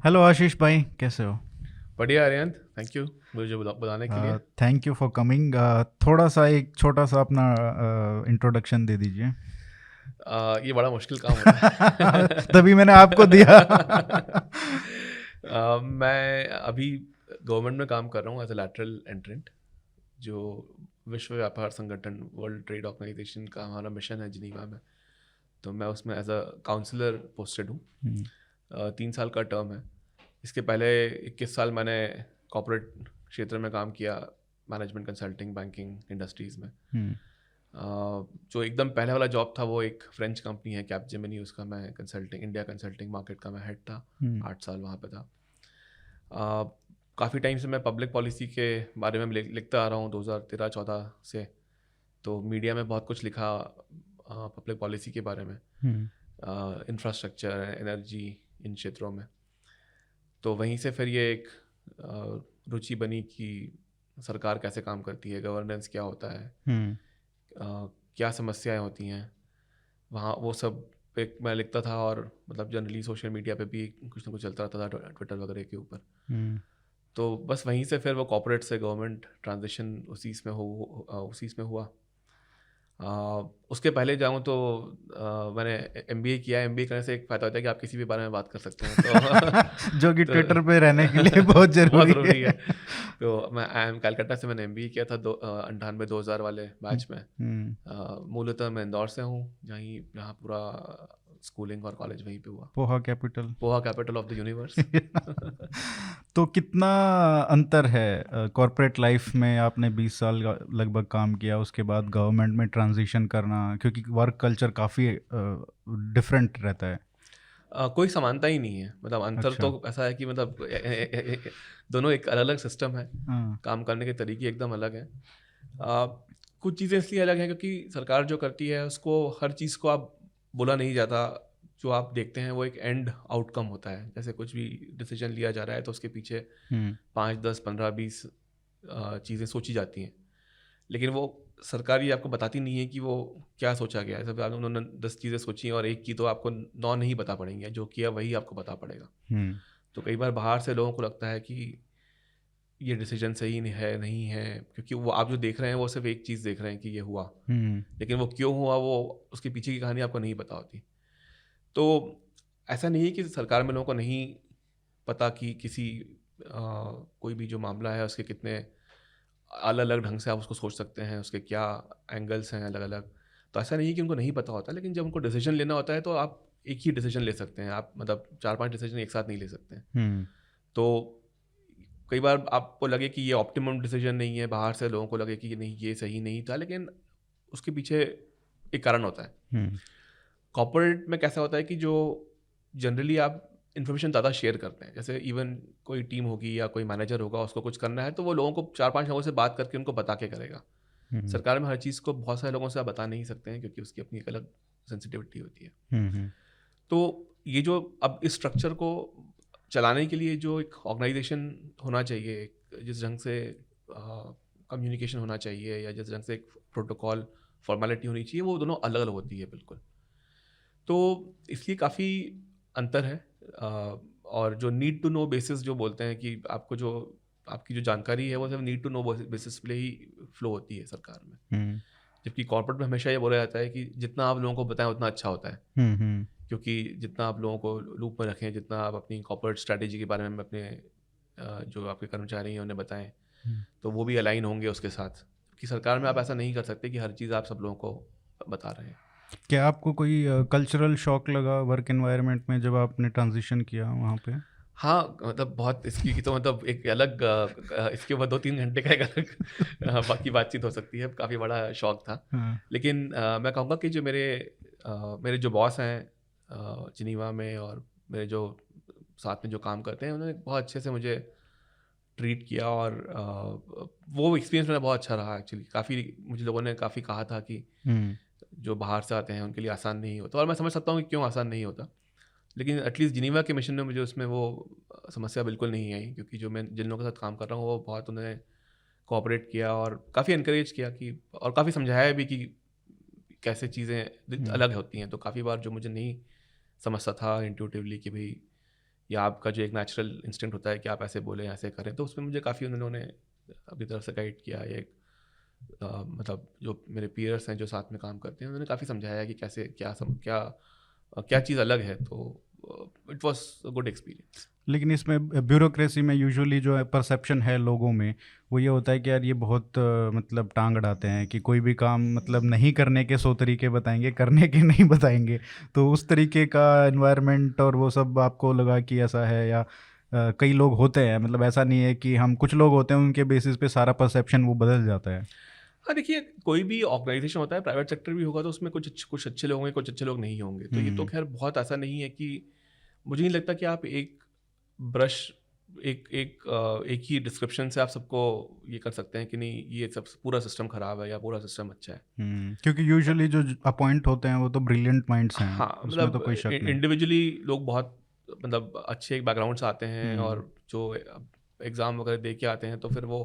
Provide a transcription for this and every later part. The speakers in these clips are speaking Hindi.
हेलो आशीष भाई, कैसे हो? बढ़िया आर्यन, थैंक यू मुझे बुलाने के लिए। Thank you for coming. थोड़ा सा एक छोटा सा अपना इंट्रोडक्शन दे दीजिए। ये बड़ा मुश्किल काम होता है। तभी मैंने आपको दिया। मैं अभी गवर्नमेंट में काम कर रहा हूँ एज ए लैटरल एंट्रेंट। जो विश्व व्यापार संगठन, वर्ल्ड ट्रेड ऑर्गेनाइजेशन का हमारा मिशन है जिनीवा में। तो मैं उसमें एज अ काउंसलर पोस्टेड हूँ। 3 साल का टर्म है। इसके पहले 21 साल मैंने कॉर्पोरेट क्षेत्र में काम किया, मैनेजमेंट कंसल्टिंग, बैंकिंग इंडस्ट्रीज़ में। हम्म। जो एकदम पहले वाला जॉब था वो एक फ्रेंच कंपनी है कैपजेमिनी, उसका मैं कंसल्टिंग, इंडिया कंसल्टिंग मार्केट का मैं हेड था। हम्म। 8 साल वहाँ पे था। काफ़ी टाइम से मैं पब्लिक पॉलिसी के बारे में लिखता आ रहा हूँ, 2013-14 से। तो मीडिया में बहुत कुछ लिखा पब्लिक पॉलिसी के बारे में, हम्म। इंफ्रास्ट्रक्चर, एनर्जी, इन क्षेत्रों में। तो वहीं से फिर ये एक रुचि बनी कि सरकार कैसे काम करती है, गवर्नेंस क्या होता है, हम्म। क्या समस्याएं होती हैं वहाँ, वो सब पे मैं लिखता था। और मतलब जनरली सोशल मीडिया पे भी कुछ ना कुछ चलता रहता था, ट्विटर वगैरह के ऊपर। हम्म। तो बस वहीं से फिर वो कॉर्पोरेट से गवर्नमेंट ट्रांजिशन उसी इसमें हुआ। उसके पहले जाऊँ तो मैंने एमबीए किया। एमबीए करने से एक फ़ायदा होता है कि आप किसी भी बारे में बात कर सकते हैं। जो कि तो ट्विटर पे रहने के लिए बहुत बहुत जरूरी है। ज़रूरी है। तो मैं कलकत्ता से मैंने एमबीए किया था 98-2000 वाले बैच में। हम्म। मूलतः मैं इंदौर से हूँ, जहाँ पूरा स्कूलिंग और कॉलेज वहीं पे हुआ। Poha capital. Poha capital of the universe. तो कितना अंतर है कॉर्पोरेट लाइफ में? आपने 20 साल लगभग काम किया, उसके बाद गवर्नमेंट में ट्रांजिशन करना, क्योंकि वर्क कल्चर काफ़ी डिफरेंट रहता है। कोई समानता ही नहीं है। मतलब अंतर अच्छा। तो ऐसा है कि मतलब दोनों एक अलग अलग सिस्टम है। हाँ। काम करने के तरीके एकदम अलग हैं। कुछ चीज़ें इसलिए अलग हैं क्योंकि सरकार जो करती है उसको, हर चीज़ को आप बोला नहीं जाता। जो आप देखते हैं वो एक एंड आउटकम होता है। जैसे कुछ भी डिसीजन लिया जा रहा है तो उसके पीछे हम्म। 5, 10, 15, 20 चीज़ें सोची जाती हैं। लेकिन वो सरकार ये आपको बताती नहीं है कि वो क्या सोचा गया है। जैसे अगर उन्होंने 10 चीज़ें सोची और एक की, तो आपको 9 नहीं बता पड़ेंगे। जो किया वही आपको बता पड़ेगा। हम्म। तो कई बार बाहर से लोगों को लगता है कि ये डिसीजन सही है नहीं है, क्योंकि वो आप जो देख रहे हैं वो सिर्फ एक चीज़ देख रहे हैं कि ये हुआ। हम्म। लेकिन वो क्यों हुआ, वो उसके पीछे की कहानी आपको नहीं पता होती। तो ऐसा नहीं है कि सरकार में लोगों को नहीं पता कि कोई भी जो मामला है उसके कितने अलग अलग ढंग से आप उसको सोच सकते हैं, उसके क्या एंगल्स हैं अलग अलग। तो ऐसा नहीं है कि उनको नहीं पता होता, लेकिन जब उनको डिसीजन लेना होता है तो आप एक ही डिसीजन ले सकते हैं। आप मतलब 4-5 डिसीजन एक साथ नहीं ले सकते हैं। हम्म। तो कई बार आपको लगे कि ये ऑप्टिमम डिसीजन नहीं है, बाहर से लोगों को लगे कि नहीं ये सही नहीं था, लेकिन उसके पीछे एक कारण होता है। हम्म। कॉर्पोरेट में कैसा होता है कि जो जनरली आप इन्फॉर्मेशन ज़्यादा शेयर करते हैं। जैसे इवन कोई टीम होगी या कोई मैनेजर होगा, उसको कुछ करना है तो वो लोगों को 4-5 लोगों से बात करके उनको बता के करेगा। हम्म। सरकार में हर चीज़ को बहुत सारे लोगों से आप बता नहीं सकते हैं, क्योंकि उसकी अपनी एक अलग सेंसिटिविटी होती है। हम्म। तो ये जो अब इस स्ट्रक्चर को चलाने के लिए जो एक ऑर्गेनाइजेशन होना चाहिए, जिस ढंग से कम्युनिकेशन होना चाहिए, या जिस ढंग से एक प्रोटोकॉल फॉर्मेलिटी होनी चाहिए, वो दोनों अलग अलग होती है बिल्कुल। तो इसलिए काफ़ी अंतर है। और जो नीड टू नो बेसिस जो बोलते हैं कि आपकी जो जानकारी है वो सिर्फ नीड टू नो बेसिस पे ही फ्लो होती है सरकार में। हम्म। जबकि कॉर्पोरेट में हमेशा ये बोला जाता है कि जितना आप लोगों को बताएं उतना अच्छा होता है। हम्म। क्योंकि जितना आप लोगों को लूप में रखें, जितना आप अपनी कॉर्पोरेट स्ट्रैटेजी के बारे में अपने जो आपके कर्मचारी हैं उन्हें बताएं, हम्म। तो वो भी अलाइन होंगे उसके साथ। कि सरकार में आप ऐसा नहीं कर सकते कि हर चीज़ आप सब लोगों को बता रहे हैं। क्या आपको कोई कल्चरल शॉक लगा वर्क एनवायरनमेंट में जब आपने ट्रांजिशन किया वहाँ पे? हाँ, मतलब बहुत इसकी की तो मतलब एक अलग इसके ऊपर 2-3 घंटे का एक अलग बाकी बातचीत हो सकती है। काफ़ी बड़ा शौक था। हाँ। लेकिन मैं कहूँगा कि जो मेरे जो बॉस हैं जिनीवा में, और मेरे जो साथ में जो काम करते हैं, उन्होंने बहुत अच्छे से मुझे ट्रीट किया। और वो एक्सपीरियंस मेरा बहुत अच्छा रहा एक्चुअली। काफ़ी मुझे लोगों ने काफ़ी कहा था कि हम्म। जो बाहर से आते हैं उनके लिए आसान नहीं होता, और मैं समझ सकता हूँ कि क्यों आसान नहीं होता। लेकिन एटलीस्ट जिनीवा के मिशन में मुझे उसमें वो समस्या बिल्कुल नहीं आई, क्योंकि जो मैं जिन लोगों के साथ काम कर रहा हूँ वो बहुत उन्होंने कोऑपरेट किया और काफ़ी इनकरेज किया कि, और काफ़ी समझाया भी कि कैसे चीज़ें हम्म। अलग होती हैं। तो काफ़ी बार जो मुझे नहीं समझता था इंट्यूटिवली कि भाई या आपका जो एक नेचुरल इंस्टिंक्ट होता है कि आप ऐसे बोलें, ऐसे करें, तो उसमें मुझे काफ़ी उन्होंने अपनी तरफ से गाइड किया। एक मतलब जो मेरे पीयर्स हैं जो साथ में काम करते हैं, उन्होंने काफ़ी समझाया कि कैसे क्या चीज़ अलग है, तो it was a good experience. लेकिन इसमें ब्यूरोक्रेसी में यूजुअली जो है परसेप्शन है लोगों में, वो ये होता है कि यार ये बहुत मतलब टांग अड़ाते हैं कि कोई भी काम मतलब नहीं करने के 100 तरीके बताएंगे, करने के नहीं बताएंगे। तो उस तरीके का एनवायरनमेंट और वो सब आपको लगा कि ऐसा है, या कई लोग होते हैं, मतलब ऐसा नहीं है कि हम कुछ लोग होते हैं उनके बेसिस पे सारा परसेप्शन वो बदल जाता है? हाँ, देखिए, कोई भी ऑर्गेनाइजेशन होता है, प्राइवेट सेक्टर भी होगा, तो उसमें कुछ अच्छे लोग होंगे, कुछ अच्छे लोग नहीं होंगे। तो ये तो हुँ, खैर बहुत ऐसा नहीं है कि मुझे नहीं लगता कि आप एक ब्रश एक ही डिस्क्रिप्शन से आप सबको ये कर सकते हैं कि नहीं, ये सब पूरा सिस्टम खराब है या पूरा सिस्टम अच्छा है। हुँ, क्योंकि यूजुअली जो अपॉइंट होते हैं वो तो ब्रिलियंट माइंड्स हैं, हाँ, उसमें तो मतलब कोई शक नहीं। इंडिविजुअली लोग बहुत मतलब अच्छे बैकग्राउंड से आते हैं, हुँ, और जो एग्ज़ाम वगैरह दे के आते हैं, तो फिर वो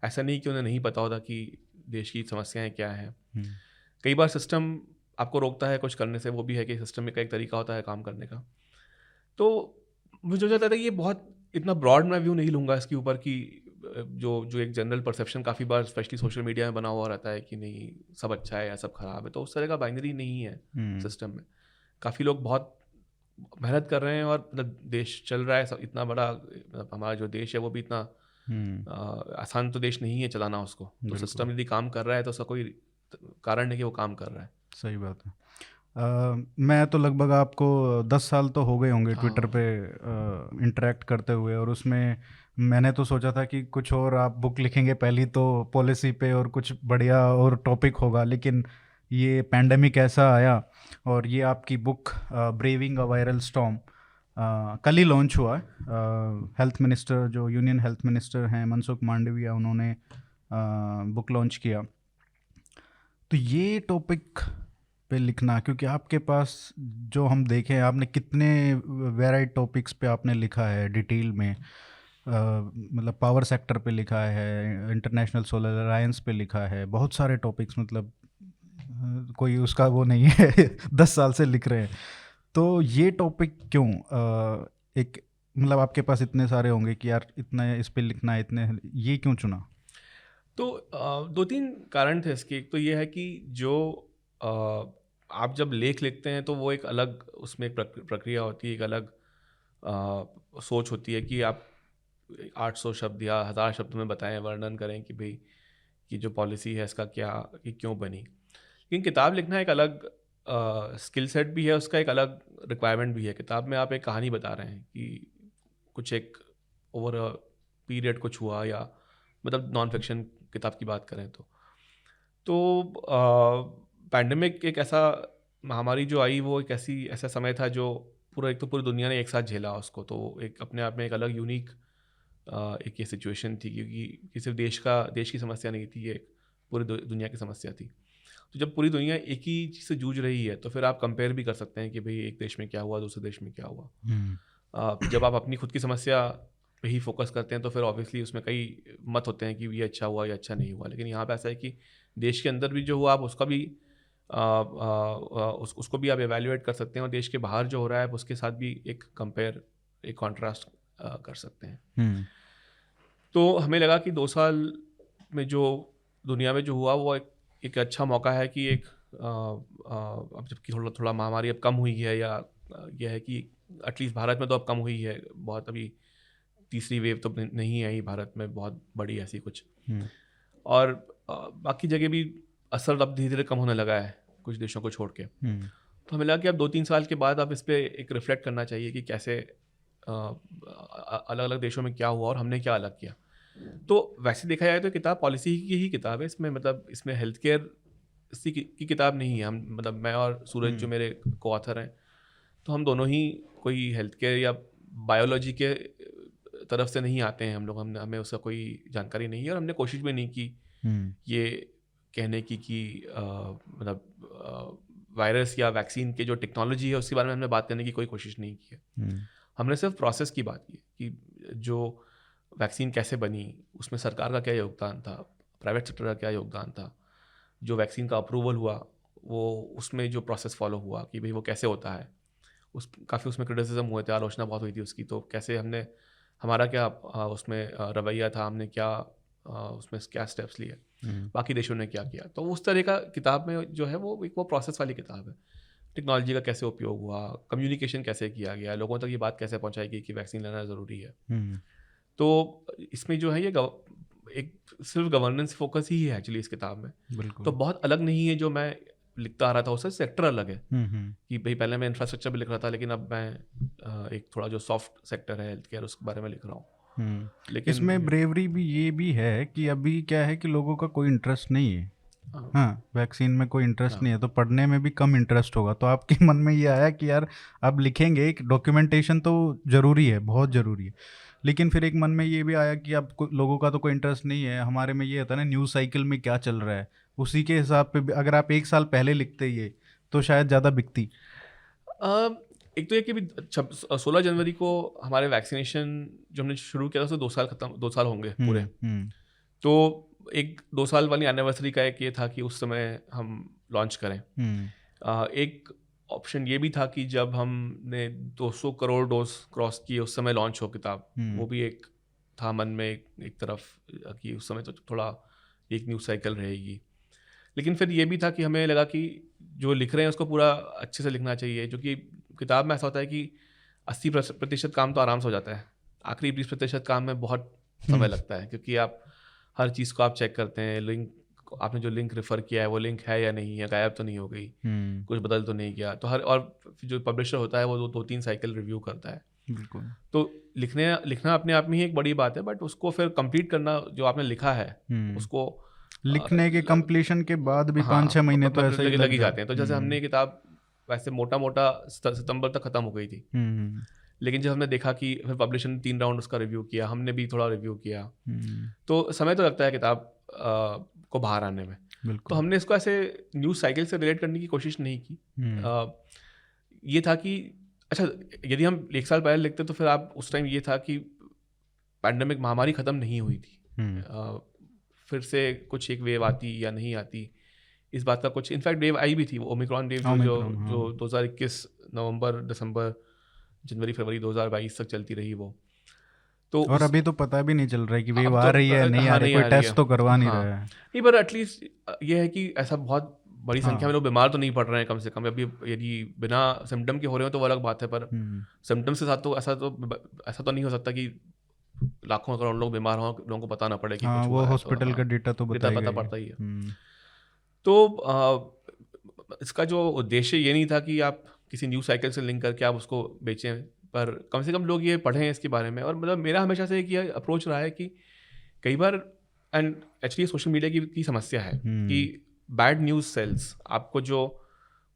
ऐसा नहीं कि उन्हें नहीं पता होता कि देश की समस्याएँ क्या हैं। हुँ, कई बार सिस्टम आपको रोकता है कुछ करने से, वो भी है कि सिस्टम का एक तरीका होता है काम करने का। तो मुझे लगता था कि ये बहुत इतना ब्रॉड मैं व्यू नहीं लूँगा इसके ऊपर कि जो जो एक जनरल परसेप्शन काफ़ी बार स्पेशली सोशल मीडिया में बना हुआ रहता है कि नहीं, सब अच्छा है या सब खराब है, तो उस तरह का बाइनरी नहीं है हुँ, सिस्टम में। काफ़ी लोग बहुत मेहनत कर रहे हैं, और मतलब देश चल रहा है, सब इतना बड़ा, मतलब हमारा जो देश है वो भी इतना हुँ, आसान तो देश नहीं है चलाना उसको। तो बिल्कुल, सिस्टम यदि काम कर रहा है तो उसका कोई कारण है कि वो काम कर रहा है। सही बात है। मैं तो लगभग आपको 10 साल तो हो गए होंगे ट्विटर हाँ। पे इंटरेक्ट करते हुए, और उसमें मैंने तो सोचा था कि कुछ और आप बुक लिखेंगे पहली तो पॉलिसी पे और कुछ बढ़िया और टॉपिक होगा, लेकिन ये पैंडेमिक ऐसा आया और ये आपकी book braving a viral storm कल ही लॉन्च हुआ है। हेल्थ मिनिस्टर, जो यूनियन हेल्थ मिनिस्टर हैं मनसुख मांडविया, उन्होंने बुक लॉन्च किया। तो ये टॉपिक पे लिखना, क्योंकि आपके पास जो हम देखें, आपने कितने वेराइड टॉपिक्स पे आपने लिखा है डिटेल में, मतलब पावर सेक्टर पे लिखा है, इंटरनेशनल सोलर अलायंस पे लिखा है, बहुत सारे टॉपिक्स, मतलब कोई उसका वो नहीं है 10 साल से लिख रहे हैं। तो ये टॉपिक क्यों एक, मतलब आपके पास इतने सारे होंगे कि यार इतना इस पे लिखना है, इतने, ये क्यों चुना? तो 2-3 कारण थे इसके। एक तो ये है कि जो अ, आप जब लेख लिखते हैं तो वो एक अलग उसमें एक प्रक्रिया होती है, एक अलग सोच होती है कि आप 800 शब्द या 1000 शब्द में बताएं, वर्णन करें कि भाई कि जो पॉलिसी है इसका क्या, कि क्यों बनी। लेकिन किताब लिखना एक अलग स्किल सेट भी है, उसका एक अलग रिक्वायरमेंट भी है। किताब में आप एक कहानी बता रहे हैं कि कुछ एक ओवर अ पीरियड कुछ हुआ, या मतलब नॉन फिक्शन किताब की बात करें तो पैंडेमिक एक ऐसा महामारी जो आई, वो एक ऐसा समय था जो एक तो पूरी दुनिया ने एक साथ झेला उसको, तो एक अपने आप में एक अलग यूनिक एक ये सिचुएशन थी, क्योंकि सिर्फ देश की समस्या नहीं थी, ये एक पूरी दुनिया की समस्या थी। तो जब पूरी दुनिया एक ही चीज़ से जूझ रही है, तो फिर आप कंपेयर भी कर सकते हैं कि भाई एक देश में क्या हुआ, दूसरे देश में क्या हुआ। हम्म, जब आप अपनी खुद की समस्या पे ही फोकस करते हैं तो फिर ऑब्वियसली उसमें कई मत होते हैं कि ये अच्छा हुआ या अच्छा नहीं हुआ। लेकिन यहाँ पे ऐसा है कि देश के अंदर भी जो हुआ, आप उसका भी उसको भी आप एवेल्युएट कर सकते हैं, और देश के बाहर जो हो रहा है आप उसके साथ भी एक कंपेयर, एक कॉन्ट्रास्ट कर सकते हैं। हम्म, तो हमें लगा कि 2 साल में जो दुनिया में जो हुआ, वो एक अच्छा मौका है कि अब जबकि थोड़ा थोड़ा महामारी अब कम हुई है, या यह है कि एटलीस्ट भारत में तो अब कम हुई है बहुत, अभी तीसरी वेव तो नहीं आई भारत में बहुत बड़ी ऐसी कुछ, हम्म, और बाकी जगह भी असर अब धीरे धीरे कम होने लगा है कुछ देशों को छोड़ के। हम्म, तो हमें लगा कि अब 2-3 साल के बाद अब इस पर एक रिफ्लेक्ट करना चाहिए कि कैसे अलग अलग देशों में क्या हुआ और हमने क्या अलग किया। तो वैसे देखा जाए तो किताब पॉलिसी की ही किताब है, इसमें मतलब इसमें हेल्थ केयर की किताब नहीं है। हम मतलब मैं और सूरज जो हम्म, मेरे को ऑथर हैं, तो हम दोनों ही कोई हेल्थ केयर या बायोलॉजी के तरफ से नहीं आते हैं हम लोग। हमें उसका कोई जानकारी नहीं है, और हमने कोशिश भी नहीं की हम्म, ये कहने की कि मतलब वायरस या वैक्सीन के जो टेक्नोलॉजी है उसके बारे में हमने बात करने की कोई कोशिश नहीं की है। हम्म, हमने सिर्फ प्रोसेस की बात की कि जो वैक्सीन कैसे बनी, उसमें सरकार का क्या योगदान था, प्राइवेट सेक्टर का क्या योगदान था, जो वैक्सीन का अप्रूवल हुआ वो उसमें जो प्रोसेस फॉलो हुआ कि भाई वो कैसे होता है, काफ़ी उसमें क्रिटिसिज्म हुए थे, आलोचना बहुत हुई थी उसकी। तो कैसे हमने, हमारा क्या उसमें रवैया था, हमने क्या उसमें क्या स्टेप्स लिए, बाकी देशों ने क्या किया। तो उस तरह का किताब में जो है वो एक वो प्रोसेस वाली किताब है। टेक्नोलॉजी का कैसे उपयोग हुआ, कम्युनिकेशन कैसे किया गया, लोगों तक ये बात कैसे पहुंचाई गई कि वैक्सीन लेना ज़रूरी है। तो इसमें जो है ये एक सिर्फ गवर्नेंस फोकस ही है एक्चुअली इस किताब में। बिल्कुल। तो बहुत अलग नहीं है जो मैं लिखता आ रहा था, उससे सेक्टर अलग है कि भाई पहले मैं इंफ्रास्ट्रक्चर पे लिख रहा था, लेकिन अब मैं एक थोड़ा जो सॉफ्ट सेक्टर है हेल्थ केयर उसके बारे में लिख रहा हूँ। लेकिन इसमें ब्रेवरी भी ये भी है कि अभी क्या है कि लोगों का कोई इंटरेस्ट नहीं है। हाँ, वैक्सीन में कोई इंटरेस्ट नहीं है, तो पढ़ने में भी कम इंटरेस्ट होगा। तो आपके मन में ये आया कि यार अब लिखेंगे, एक डॉक्यूमेंटेशन तो ज़रूरी है, बहुत ज़रूरी है। लेकिन फिर एक मन में ये भी आया कि अब लोगों का तो कोई इंटरेस्ट नहीं है। हमारे में ये होता है ना, न्यूज़ साइकिल में क्या चल रहा है उसी के हिसाब पे अगर आप 1 साल पहले लिखते ये तो शायद ज़्यादा बिकती। एक तो ये कि 16 जनवरी को हमारे वैक्सीनेशन जो हमने शुरू किया था उससे 2 साल होंगे पूरे। तो एक 2 साल वाली एनिवर्सरी का एक ये था कि उस समय हम लॉन्च करें। एक ऑप्शन ये भी था कि जब हमने 200 करोड़ डोज क्रॉस किए उस समय लॉन्च हो किताब, वो भी एक था मन में एक तरफ कि उस समय तो थोड़ा एक न्यूज़ साइकिल रहेगी। लेकिन फिर ये भी था कि हमें लगा कि जो लिख रहे हैं उसको पूरा अच्छे से लिखना चाहिए, जो कि किताब में ऐसा होता है कि 80% काम तो आराम से हो जाता है, आखिरी 20% काम में बहुत समय लगता है, क्योंकि आप हर चीज़ को आप चेक करते हैं, लिंक आपने जो लिंक रेफर किया है वो लिंक है या नहीं है, गायब तो नहीं हो गई, कुछ बदल तो नहीं किया। तो और जो पब्लिशर होता है वो 2-3 साइकिल रिव्यू करता है। बिल्कुल। तो लिखना अपने आप में ही एक बड़ी बात है, बट उसको फिर कंप्लीट करना, जो आपने लिखा है उसको लिखने के कंप्लीशन के बाद भी 5-6 महीने तो ऐसे ही लग ही जाते हैं। तो जैसे हमने किताब वैसे मोटा मोटा सितंबर तक ख़त्म हो गई थी, लेकिन जब हमने देखा कि फिर पब्लिशर ने 3 राउंड उसका रिव्यू किया, हमने भी थोड़ा रिव्यू किया, तो समय तो लगता है किताब को बाहर आने में। तो हमने इसको ऐसे न्यूज़ साइकिल से रिलेट करने की कोशिश नहीं की। ये था कि अच्छा, यदि हम 1 साल पहले लिखते तो फिर आप उस टाइम ये था कि पैंडेमिक महामारी ख़त्म नहीं हुई थी, फिर से कुछ एक वेव आती या नहीं आती, इस बात का कुछ, इनफैक्ट वेव आई भी थी, वो ओमिक्रॉन वेव जो 2021 नवंबर दिसंबर जनवरी फरवरी 2022 तक चलती रही वो। तो और अभी तो पता भी नहीं चल रहा है कि वेव अब आ रही है नहीं आ रही, कोई टेस्ट तो करवा नहीं रहा है। नहीं, पर एटलीस्ट ये है कि ऐसा बहुत बड़ी संख्या में लोग बीमार तो नहीं पड़ रहे हैं कम से कम। अभी यदि बिना सिम्टम के हो रहे हो तो वो अलग बात है, पर सिम्टम्स के साथ तो ऐसा तो नहीं हो सकता कि लाखों करोड़ लोग बीमार हों, लोगों को पता ना पड़े कि कुछ वो हुआ है। हॉस्पिटल का डेटा तो पता बताएगा पड़ता ही है। तो इसका जो उद्देश्य ये नहीं था कि आप किसी न्यूज़ साइकिल से लिंक करके आप उसको बेचें, पर कम से कम लोग ये पढ़ें इसके बारे में। और मतलब मेरा हमेशा से एक ये अप्रोच रहा है कि कई बार, एंड एक्चुअली सोशल मीडिया की समस्या है कि बैड न्यूज़ सेल्स। आपको जो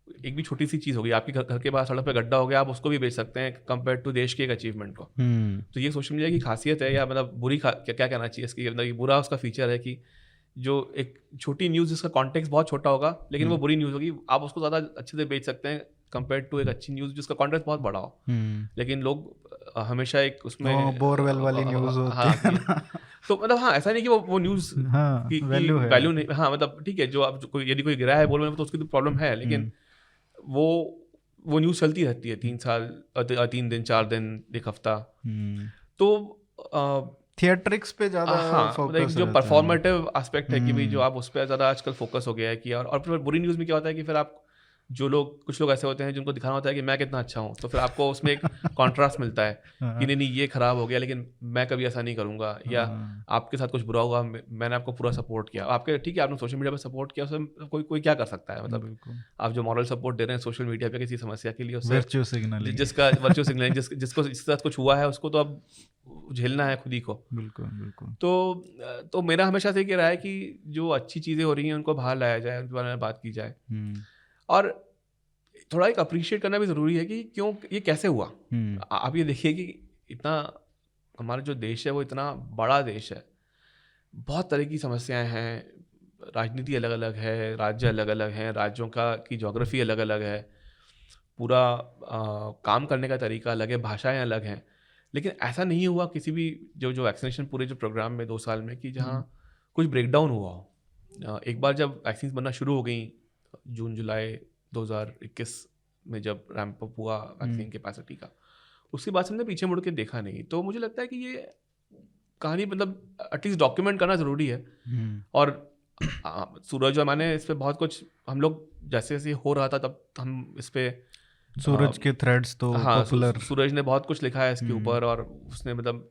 एक भी छोटी सी चीज़ होगी, आपके घर के बाहर सड़क पे गड्ढा हो गया, आप उसको भी बेच सकते हैं कंपेयर टू देश के एक अचीवमेंट को। तो ये सोशल मीडिया की खासियत है, या मतलब बुरी क्या कहना चाहिए इसकी, मतलब ये बुरा उसका फीचर है कि जो एक छोटी न्यूज़ जिसका कॉन्टेक्स्ट बहुत छोटा होगा लेकिन वो बुरी न्यूज़ होगी, आप उसको ज़्यादा अच्छे से बेच सकते हैं कंपेयर टू एक अच्छी न्यूज़ जिसका कॉन्टेक्स्ट बहुत बड़ा हो। लेकिन लोग हमेशा एक उसमें बोरवेल वाली न्यूज़ होती है। तो मतलब ऐसा नहीं कि वो न्यूज़ की वैल्यू नहीं, मतलब ठीक है, जो आप यदि कोई गिरा है बोल में तो उसकी तो प्रॉब्लम है, लेकिन वो न्यूज़ चलती रहती है 3 दिन 4 दिन 1 हफ्ता। तो थिएट्रिक्स पे ज़्यादा मतलब जो परफॉर्मेटिव एस्पेक्ट है कि भाई जो आप उस पर ज़्यादा आजकल फोकस हो गया है कि और फिर बुरी न्यूज़ में क्या होता है कि फिर आप कुछ लोग ऐसे होते हैं जिनको दिखाना होता है कि मैं कितना अच्छा हूँ, तो फिर आपको उसमें एक कॉन्ट्रास्ट मिलता है कि नहीं ये खराब हो गया लेकिन मैं कभी ऐसा नहीं करूँगा, या आपके साथ कुछ बुरा हुआ मैंने आपको पूरा सपोर्ट किया। आपके ठीक है, आपने सोशल मीडिया पर सपोर्ट किया, उसमें कोई क्या कर सकता है, मतलब आप जो मॉरल सपोर्ट दे रहे हैं सोशल मीडिया पे किसी समस्या के लिए, उससे वर्चुअल सिग्नलिंग, जिसका वर्चुअल सिग्नलिंग जिसको जिसके साथ कुछ हुआ है उसको तो अब झेलना है खुद ही को। बिल्कुल बिल्कुल। तो मेरा हमेशा से ये रहा है कि जो अच्छी चीज़ें हो रही हैं उनको बाहर लाया जाए, उनके बारे में बात की जाए, और थोड़ा एक अप्रिशिएट करना भी ज़रूरी है कि क्यों ये कैसे हुआ। आप ये देखिए कि इतना हमारा जो देश है वो इतना बड़ा देश है, बहुत तरह की समस्याएं हैं, राजनीति अलग अलग है, राज्य अलग अलग हैं, राज्यों की ज्योग्राफी अलग अलग है, पूरा काम करने का तरीका अलग है, भाषाएं अलग हैं, लेकिन ऐसा नहीं हुआ किसी भी जो वैक्सीनेशन पूरे जो प्रोग्राम में 2 साल में कि जहाँ कुछ ब्रेकडाउन हुआ हो। एक बार जब वैक्सीन बनना शुरू हो गई जून जुलाई 2021 में जब रैंप अप हुआ वैक्सीन कैपेसिटी का, उसके बाद से हमने पीछे मुड़ के देखा नहीं। तो मुझे लगता है कि ये कहानी मतलब एटलीस्ट डॉक्यूमेंट करना ज़रूरी है। और सूरज और मैंने इस पे बहुत कुछ, हम लोग जैसे जैसे हो रहा था तब हम इस पे सूरज के थ्रेड्स तो हाँ पॉपुलर। सूरज ने बहुत कुछ लिखा है इसके ऊपर, और उसने मतलब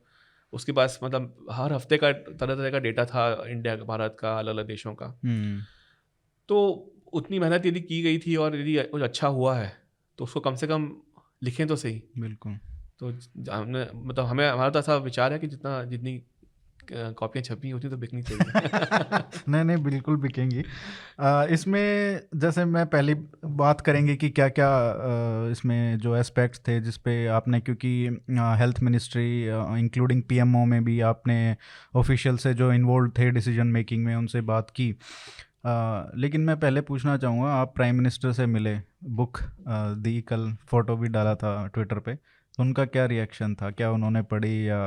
उसके पास मतलब हर हफ्ते का तरह तरह का डेटा था, इंडिया का, भारत का, अलग अलग देशों का। तो उतनी मेहनत यदि की गई थी और यदि कुछ अच्छा हुआ है तो उसको कम से कम लिखें तो सही। बिल्कुल। तो हमने मतलब हमारा तो ऐसा विचार है कि जितनी कॉपियाँ छपी उतनी तो बिकनी चाहिए। नहीं नहीं, बिल्कुल बिकेंगी। इसमें जैसे मैं पहली बात करेंगे कि क्या क्या इसमें जो एस्पेक्ट्स थे जिस पे आपने, क्योंकि हेल्थ मिनिस्ट्री इंक्लूडिंग पीएमओ में भी आपने ऑफिशियल से जो इन्वॉल्व थे डिसीजन मेकिंग में उनसे बात की। लेकिन मैं पहले पूछना चाहूँगा, आप प्राइम मिनिस्टर से मिले, बुक दी, कल फोटो भी डाला था ट्विटर पे, उनका क्या रिएक्शन था? क्या उन्होंने पढ़ी या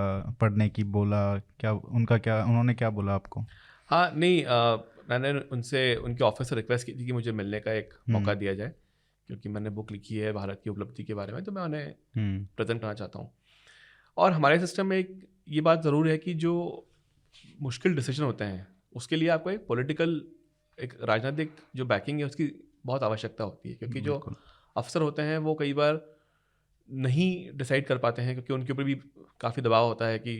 पढ़ने की बोला? क्या उन्होंने क्या बोला आपको? हाँ नहीं, मैंने उनसे उनके ऑफिस से रिक्वेस्ट की थी कि मुझे मिलने का एक मौका दिया जाए, क्योंकि मैंने बुक लिखी है भारत की उपलब्धि के बारे में, तो मैं उन्हें प्रेजेंट करना चाहता हूँ। और हमारे सिस्टम में एक ये बात ज़रूर है कि जो मुश्किल डिसीजन होते हैं उसके लिए आपको एक पॉलिटिकल, एक राजनीतिक जो बैकिंग है उसकी बहुत आवश्यकता होती है, क्योंकि जो अफसर होते हैं वो कई बार नहीं डिसाइड कर पाते हैं, क्योंकि उनके ऊपर भी काफ़ी दबाव होता है कि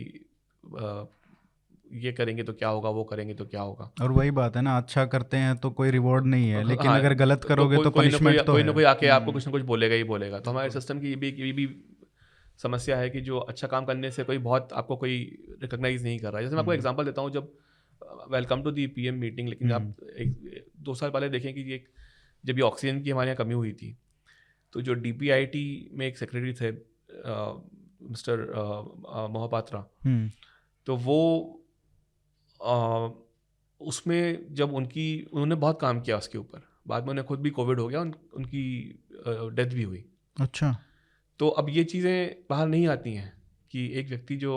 ये करेंगे तो क्या होगा, वो करेंगे तो क्या होगा। और वही बात है ना, अच्छा करते हैं तो कोई रिवॉर्ड नहीं है, लेकिन हाँ, अगर गलत करोगे तो पनिशमेंट तो कोई है। ना कोई आके आपको कुछ ना कुछ बोलेगा ही बोलेगा। तो हमारे सिस्टम की ये भी समस्या है कि जो अच्छा काम करने से कोई बहुत आपको कोई रिकॉग्नाइज नहीं कर रहा है। जैसे मैं आपको एग्जांपल देता हूँ, जब welcome to the PM meeting, लेकिन आप 2 साल पहले देखें कि जब ये ऑक्सीजन की हमारे यहाँ कमी हुई थी, तो जो DPIT में एक सेक्रेटरी थे मिस्टर मोहपात्रा, तो वो उसमें जब उन्होंने बहुत काम किया उसके ऊपर, बाद में उन्हें खुद भी कोविड हो गया, उनकी डेथ भी हुई। अच्छा। तो अब ये चीज़ें बाहर नहीं आती हैं कि एक व्यक्ति जो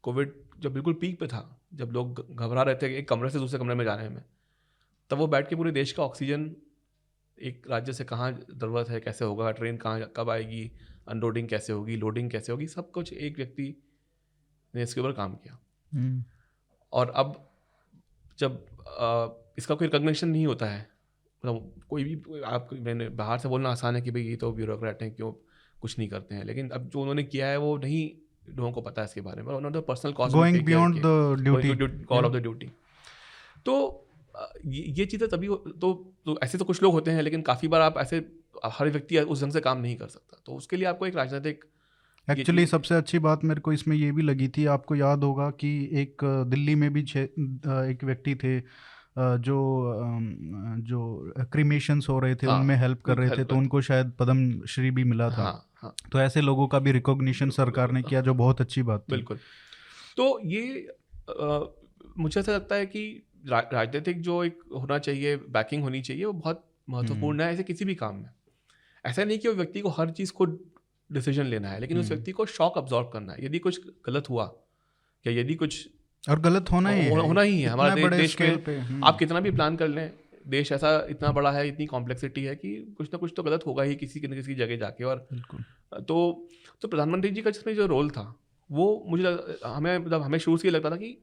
कोविड जब बिल्कुल पीक पे था, जब लोग घबरा रहे थे एक कमरे से दूसरे कमरे में जाने में, तब वो बैठ के पूरे देश का ऑक्सीजन, एक राज्य से कहाँ ज़रूरत है, कैसे होगा, ट्रेन कहाँ कब आएगी, अनलोडिंग कैसे होगी, लोडिंग कैसे होगी, सब कुछ एक व्यक्ति ने इसके ऊपर काम किया। और अब जब इसका कोई रिकॉग्निशन नहीं होता है, मतलब कोई भी, आप मैंने बाहर से बोलना आसान है कि भाई ये तो ब्यूरोक्रेट हैं, क्यों कुछ नहीं करते हैं, लेकिन अब जो उन्होंने किया है वो नहीं लोगों को पता है इसके बारे में। उन्होंने personal cause going beyond the duty, call of the duty. तो ये चीज़ें तभी तो ऐसे तो कुछ लोग होते हैं, लेकिन काफ़ी बार आप ऐसे हर व्यक्ति उस ढंग से काम नहीं कर सकता, तो उसके लिए आपको एक राजनीतिक, एक्चुअली सबसे अच्छी बात मेरे को इसमें ये भी लगी थी, आपको याद होगा कि एक दिल्ली में भी एक व्यक्ति थे जो क्रीमेशंस हो रहे थे, उनमें हेल्प कर रहे थे, तो उनको शायद पद्म श्री भी मिला था। हाँ। तो ऐसे लोगों का भी रिकॉग्निशन सरकार ने किया, जो बहुत अच्छी बात थी। बिल्कुल। तो ये मुझे ऐसा लगता है कि राजनीतिक जो एक होना चाहिए, बैकिंग होनी चाहिए, वो बहुत महत्वपूर्ण है ऐसे किसी भी काम में। ऐसा नहीं कि वो व्यक्ति को हर चीज़ को डिसीजन लेना है, लेकिन उस व्यक्ति को शॉक अब्जॉर्व करना है। यदि कुछ गलत हुआ या यदि कुछ, और गलत होना ही है हमारे देश में आप कितना भी प्लान कर लें, देश ऐसा इतना बड़ा है, इतनी कॉम्प्लेक्सिटी है कि कुछ ना कुछ तो गलत होगा ही किसी न किसी जगह जाके। और तो प्रधानमंत्री जी का जिसमें जो रोल था वो हमें शुरू से लगता था कि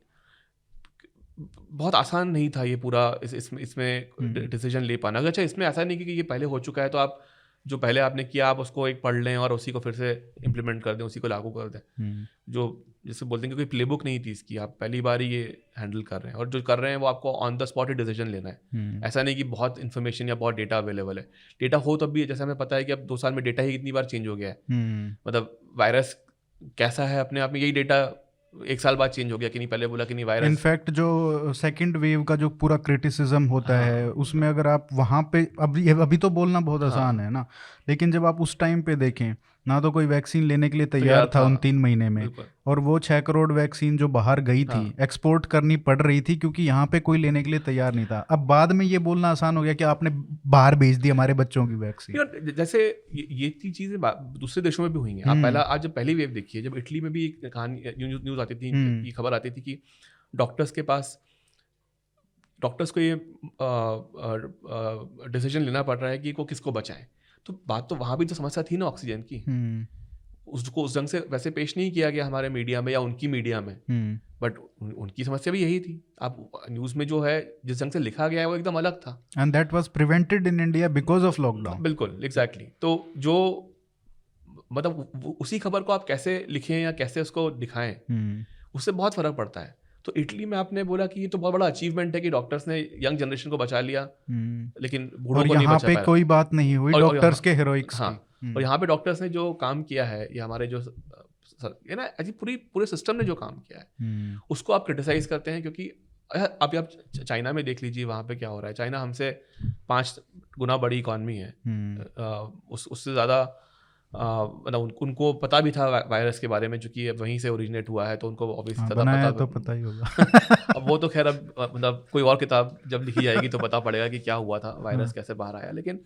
बहुत आसान नहीं था ये पूरा इसमें डिसीजन ले पाना। अच्छा, इसमें ऐसा नहीं कि ये पहले हो चुका है तो आप जो पहले आपने किया आप उसको एक पढ़ लें और उसी को फिर से इम्प्लीमेंट कर दें, उसी को लागू कर दें। जो जिससे बोलते हैं कि कोई प्लेबुक नहीं थी इसकी, आप पहली बार ही ये हैंडल कर रहे हैं, और जो कर रहे हैं वो आपको on the spot he decision लेना है। ऐसा नहीं कि बहुत इन्फॉर्मेशन या बहुत डेटा अवेलेबल है। डेटा हो तब भी, जैसे हमें पता है कि अब 2 साल में डेटा ही कितनी बार चेंज हो गया है। मतलब वायरस कैसा है अपने आप में, यही डेटा 1 साल बाद चेंज हो गया कि नहीं, पहले बोला कि नहीं वायरस। इनफैक्ट जो सेकंड वेव का जो पूरा क्रिटिसिज्म होता है उसमें अगर आप वहाँ पे, अभी तो बोलना बहुत आसान है ना, लेकिन जब आप उस टाइम पे देखें ना, तो कोई वैक्सीन लेने के लिए तैयार था उन 3 महीने में, और वो 6 करोड़ वैक्सीन जो बाहर गई थी एक्सपोर्ट करनी पड़ रही थी क्योंकि यहाँ पे कोई लेने के लिए तैयार नहीं था। अब बाद में ये बोलना आसान हो गया कि आपने बाहर भेज दी हमारे बच्चों की वैक्सीन। जैसे ये चीजें दूसरे देशों में भी हुई हैं। आप आज जब पहली वेव देखिए, जब इटली में भी एक कहानी न्यूज आती थी, की खबर आती थी कि डॉक्टर्स के पास डॉक्टर्स को ये डिसीजन लेना पड़ रहा है कि वो किसको बचाएं। तो बात तो वहाँ भी तो समस्या थी ना ऑक्सीजन की, उसको उस ढंग से वैसे पेश नहीं किया गया हमारे मीडिया में या उनकी मीडिया में, बट उनकी समस्या भी यही थी। आप न्यूज़ में जो है जिस ढंग से लिखा गया है वो एकदम अलग था। And that was prevented in India because of lockdown. बिल्कुल, एग्जैक्टली। तो जो मतलब उसी खबर को आप कैसे लिखें या कैसे उसको दिखाएं, उससे बहुत फर्क पड़ता है। तो इटली में आपने बोला कि ये तो बहुत बड़ा अचीवमेंट है कि डॉक्टर्स ने यंग जनरेशन को बचा लिया, लेकिन बूढ़ों और को नहीं यहाँ बचा पे पाया। कोई बात नहीं हुई डॉक्टर्स के हेरोइक्स हाँ, की। और यहाँ पे डॉक्टर्स ने जो काम किया है, ये हमारे जो ये ना अजी पूरे सिस्टम ने जो काम किया है उसको आप क्रिटिसाइज करते हैं, क्योंकि अभी आप चाइना में देख लीजिए वहाँ पे क्या हो रहा है। चाइना हमसे 5 गुना बड़ी इकॉनमी है, उससे ज़्यादा मतलब उनको पता भी था वायरस के बारे में, चूंकि वहीं से ओरिजिनेट हुआ है तो उनको ऑब्वियसली बनाया पता तो पता ही होगा। अब वो तो खैर अब मतलब कोई और किताब जब लिखी जाएगी तो पता पड़ेगा कि क्या हुआ था, वायरस कैसे बाहर आया। लेकिन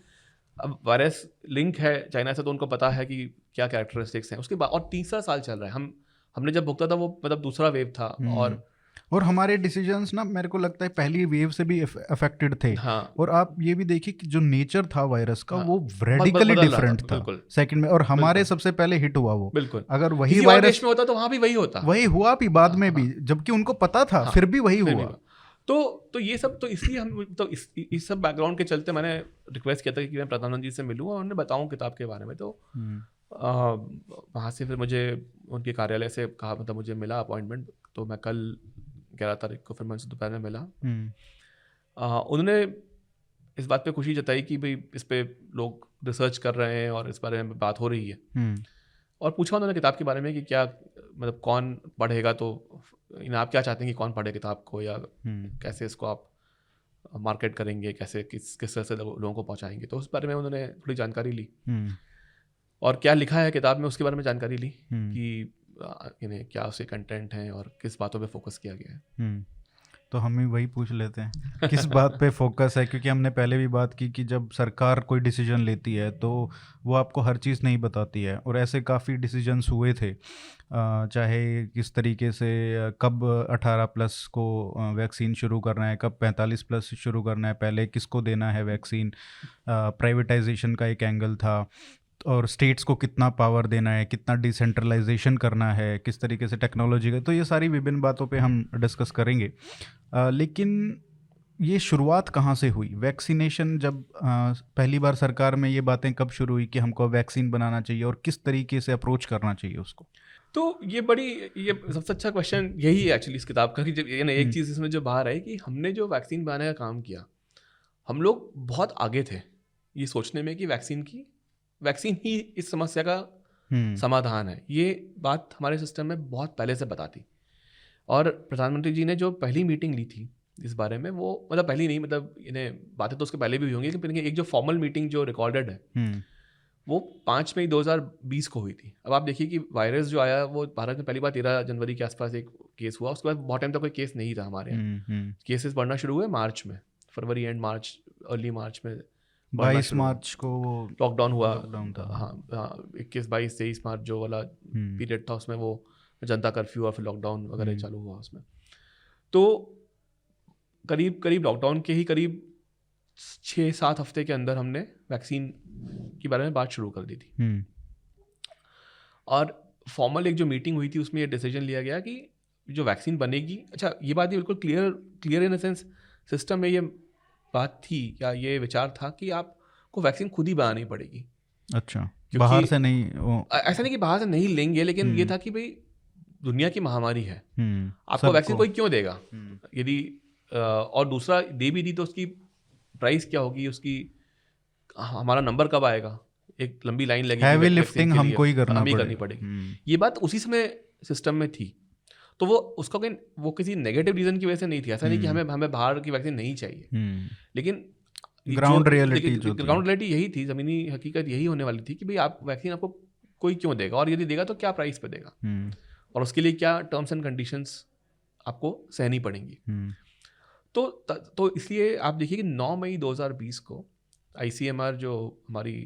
अब वायरस लिंक है चाइना से तो उनको पता है कि क्या कैरेक्टरिस्टिक्स हैं। उसके बाद और तीसरा साल चल रहा है, हमने जब भुगता था वो मतलब दूसरा वेव था, और हमारे डिसीजंस ना मेरे को लगता है पहली वेव से भी अफेक्टेड थे। हाँ, और आप ये भी देखिए कि जो नेचर था वायरस का हाँ, वो रेडिकली बदल रहा डिफरेंट था बिल्कुल, सेकंड में, और हमारे बिल्कुल, सबसे पहले हिट हुआ वो। बिल्कुल। अगर वही किसी और वायरस देश में होता तो वहाँ भी वही होता, वही हुआ भी बाद में भी, हाँ, जबकि उनको पता था, हाँ, फिर भी वही फिर भी हुआ। हुआ। तो ये सब तो इसलिए हम तो इस सब बैकग्राउंड के चलते मैंने रिक्वेस्ट किया था कि मैं प्रधानमंत्री से मिलूँ और उन्हें बताऊँ किताब के बारे में। तो वहाँ से फिर मुझे उनके कार्यालय से कहा, मतलब मुझे मिला अपॉइंटमेंट, तो मैं कल 11 तारीख को फिर मैं उनसे दोपहर में मिला। उन्होंने इस बात पे खुशी जताई कि भाई इस पे लोग रिसर्च कर रहे हैं और इस बारे में बात हो रही है, और पूछा उन्होंने किताब के बारे में कि क्या मतलब कौन पढ़ेगा, तो आप क्या चाहते हैं कि कौन पढ़े किताब को, या कैसे इसको आप मार्केट करेंगे, कैसे किस तरह से लोगों को पहुंचाएंगे। तो उस बारे में उन्होंने थोड़ी जानकारी ली, और क्या लिखा है किताब में उसके बारे में जानकारी ली कि क्या उसके कंटेंट हैं और किस बातों पे फोकस किया गया है। तो हम ही वही पूछ लेते हैं किस बात पे फोकस है, क्योंकि हमने पहले भी बात की कि जब सरकार कोई डिसीजन लेती है तो वो आपको हर चीज़ नहीं बताती है, और ऐसे काफ़ी डिसीजंस हुए थे, चाहे किस तरीके से कब 18+ को वैक्सीन शुरू करना है, कब 45+ शुरू करना है, पहले किसको देना है वैक्सीन, प्राइवेटाइजेशन का एक एंगल था, और स्टेट्स को कितना पावर देना है, कितना डिसेंट्रलाइजेशन करना है, किस तरीके से टेक्नोलॉजी का। तो ये सारी विभिन्न बातों पे हम डिस्कस करेंगे। लेकिन ये शुरुआत कहाँ से हुई वैक्सीनेशन, जब पहली बार सरकार में ये बातें कब शुरू हुई कि हमको वैक्सीन बनाना चाहिए, और किस तरीके से अप्रोच करना चाहिए उसको? तो ये सबसे अच्छा क्वेश्चन यही है एक्चुअली इस किताब का, कि जब एक चीज़ इसमें जो बाहर है कि हमने जो वैक्सीन बनाने का काम किया, हम लोग बहुत आगे थे ये सोचने में कि वैक्सीन ही इस समस्या का समाधान है। ये बात हमारे सिस्टम में बहुत पहले से पता थी, और प्रधानमंत्री जी ने जो पहली मीटिंग ली थी इस बारे में, वो मतलब पहली नहीं, मतलब इन्हें बातें तो उसके पहले भी हुई होंगी, लेकिन एक जो फॉर्मल मीटिंग जो रिकॉर्डेड है वो 5 मई 2020 को हुई थी। अब आप देखिए कि वायरस जो आया वो भारत में पहली बार 13 जनवरी के आसपास एक केस हुआ, उसके बाद बहुत टाइम तक कोई केस नहीं था हमारे यहाँ। केसेस बढ़ना शुरू हुए मार्च में, फरवरी एंड मार्च, अर्ली मार्च में 22 मार्च को लॉकडाउन हुआ। लॉकडाउन था। हाँ, 21, 22, 23 मार्च जो वाला पीरियड था उसमें वो जनता कर्फ्यू और फिर लॉकडाउन वगैरह चालू हुआ उसमें। तो करीब लॉकडाउन के ही करीब 6-7 हफ्ते के अंदर हमने वैक्सीन के बारे में बात शुरू कर दी थी, और फॉर्मल एक जो मीटिंग हुई थी उसमें ये डिसीजन लिया गया कि जो वैक्सीन बनेगी, अच्छा ये बात बिल्कुल clear in the sense system में ये बात थी, क्या ये विचार था कि आपको वैक्सीन खुद ही बनानी पड़ेगी। अच्छा, बाहर से नहीं? ऐसा नहीं कि बाहर से नहीं लेंगे, लेकिन ये था कि भाई दुनिया की महामारी है, आपको वैक्सीन कोई क्यों देगा, यदि और दूसरा दे भी दी तो उसकी प्राइस क्या होगी, उसकी हमारा नंबर कब आएगा, एक लंबी लाइन लगेगी, हैवी लिफ्टिंग हमको ही करनी पड़ेगी। ये बात उसी समय सिस्टम में थी, तो वो किसी नेगेटिव रीजन की वजह से नहीं थी। ऐसा नहीं कि हमें बाहर की वैक्सीन नहीं चाहिए, लेकिन ग्राउंड रियलिटी यही थी, ज़मीनी हकीकत यही होने वाली थी कि भाई आप वैक्सीन आपको कोई क्यों देगा, और यदि देगा तो क्या प्राइस पे देगा, और उसके लिए क्या टर्म्स एंड कंडीशंस आपको सहनी पड़ेंगी। तो इसलिए आप देखिए कि 9 मई 2020 को ICMR जो हमारी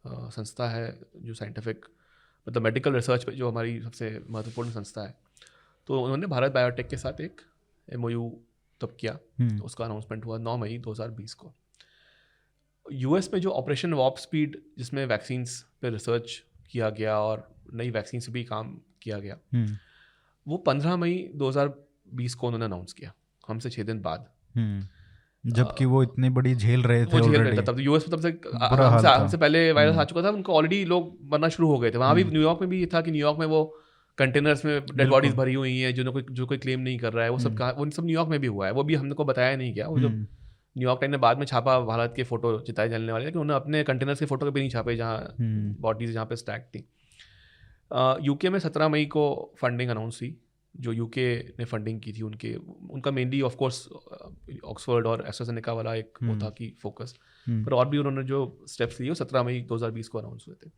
संस्था है, जो साइंटिफिक मतलब मेडिकल रिसर्च पे जो हमारी सबसे महत्वपूर्ण संस्था है, तो उन्होंने भारत बायोटेक के साथ एक MOU तब किया। तो उसका अनाउंसमेंट हुआ 9 मई 2020 को। यूएस में जो ऑपरेशन वॉर्प स्पीड, जिसमें वैक्सीन्स पे रिसर्च किया गया और नई वैक्सीन से भी काम किया गया, वो 15 मई 2020 को उन्होंने अनाउंस किया, हमसे 6 दिन बाद। जबकि वो इतनी बड़ी झेल रहे थे वो झेल रहे ऑलरेडी। थे तब यूएस में, तब से बुरा हाल था। हमसे पहले वायरस आ चुका था, उनको ऑलरेडी लोग मरना शुरू हो गए थे। वहाँ भी न्यूयॉर्क में भी ये था कि न्यूयॉर्क में वो कंटेनर्स में डेड बॉडीज भरी हुई हैं, जो कोई क्लेम नहीं कर रहा है, वो सब वो सब न्यूयॉर्क में भी हुआ है। वो भी हमने को बताया नहीं गया। वो जो न्यूयॉर्क टाइम ने बाद में छापा भारत के फोटो चिताए जलने वाले, लेकिन उन्होंने अपने कंटेनर्स के फोटो कभी नहीं छापे जहाँ बॉडीज जहाँ पे स्टैक थी। यूके में 17 मई को फंडिंग अनाउंस हुई, जो यूके ने फंडिंग की थी उनका मेनली ऑफ कोर्स ऑक्सफोर्ड और एस्ट्राजेनेका वाला एक वो था कि फोकस, पर और भी उन्होंने जो स्टेप्स लिए वो 17 मई 2020 को अनाउंस हुए थे।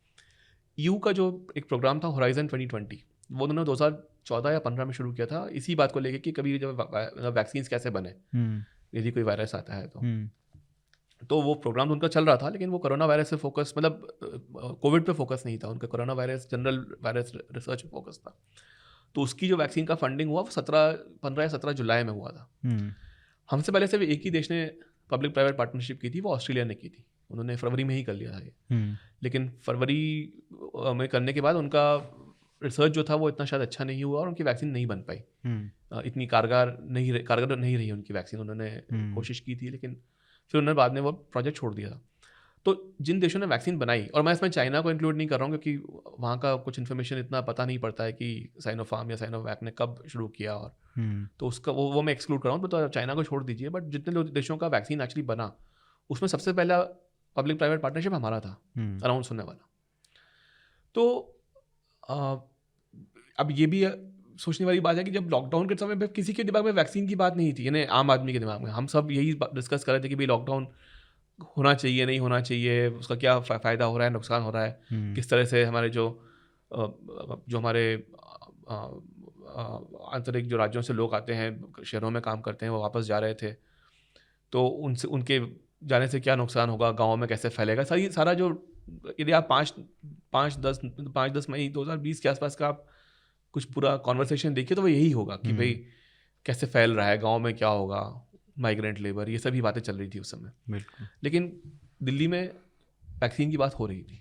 यू का जो एक प्रोग्राम था होराइजन 2020, वो उन्होंने 2014 या 15 में शुरू किया था, इसी बात को लेकर कि कभी जब वैक्सीन कैसे बने यदि कोई वायरस आता है तो वो प्रोग्राम उनका चल रहा था। लेकिन वो कोरोना वायरस से फोकस, मतलब कोविड पे फोकस नहीं था उनका, corona virus general virus research पे फोकस था। तो उसकी जो वैक्सीन का फंडिंग हुआ वो 15 या 17 जुलाई में हुआ था। हमसे पहले सिर्फ एक ही देश ने पब्लिक प्राइवेट पार्टनरशिप की थी, वो ऑस्ट्रेलिया ने की थी। उन्होंने फरवरी में ही कर लिया था ये। लेकिन फरवरी में करने के बाद उनका रिसर्च जो था वो इतना शायद अच्छा नहीं हुआ और उनकी वैक्सीन नहीं बन पाई। इतनी कारगर नहीं रही उनकी वैक्सीन। उन्होंने कोशिश की थी लेकिन फिर उन्होंने बाद में वो प्रोजेक्ट छोड़ दिया था। तो जिन देशों ने वैक्सीन बनाई, और मैं इसमें चाइना को इंक्लूड नहीं कर रहा हूँ क्योंकि वहाँ का कुछ इन्फॉर्मेशन इतना पता नहीं पड़ता है कि साइनोफार्म या साइनोवैक ने कब शुरू किया, और तो उसका वो मैं एक्सक्लूड कर रहा हूँ। तो चाइना को छोड़ दीजिए, बट जितने देशों का वैक्सीन एक्चुअली बना उसमें सबसे पहला पब्लिक प्राइवेट पार्टनरशिप हमारा था अनाउंस होने वाला। तो अब ये भी सोचने वाली बात है कि जब लॉकडाउन के समय पे किसी के दिमाग में वैक्सीन की बात नहीं थी, यानी आम आदमी के दिमाग में हम सब यही डिस्कस कर रहे थे कि भाई लॉकडाउन होना चाहिए नहीं होना चाहिए, उसका क्या फ़ायदा हो रहा है, नुकसान हो रहा है, किस तरह से हमारे जो हमारे आंतरिक जो राज्यों से लोग आते हैं, शहरों में काम करते हैं, वो वापस जा रहे थे, तो उनके जाने से क्या नुकसान होगा, गाँव में कैसे फैलेगा, सारा जो, यदि आप 5-10 मई 2020 के आसपास का आप कुछ पूरा कॉन्वर्सेशन देखिए तो वो यही होगा कि भाई कैसे फैल रहा है, गांव में क्या होगा, माइग्रेंट लेबर, ये सभी बातें चल रही थी उस समय। बिल्कुल। लेकिन दिल्ली में वैक्सीन की बात हो रही थी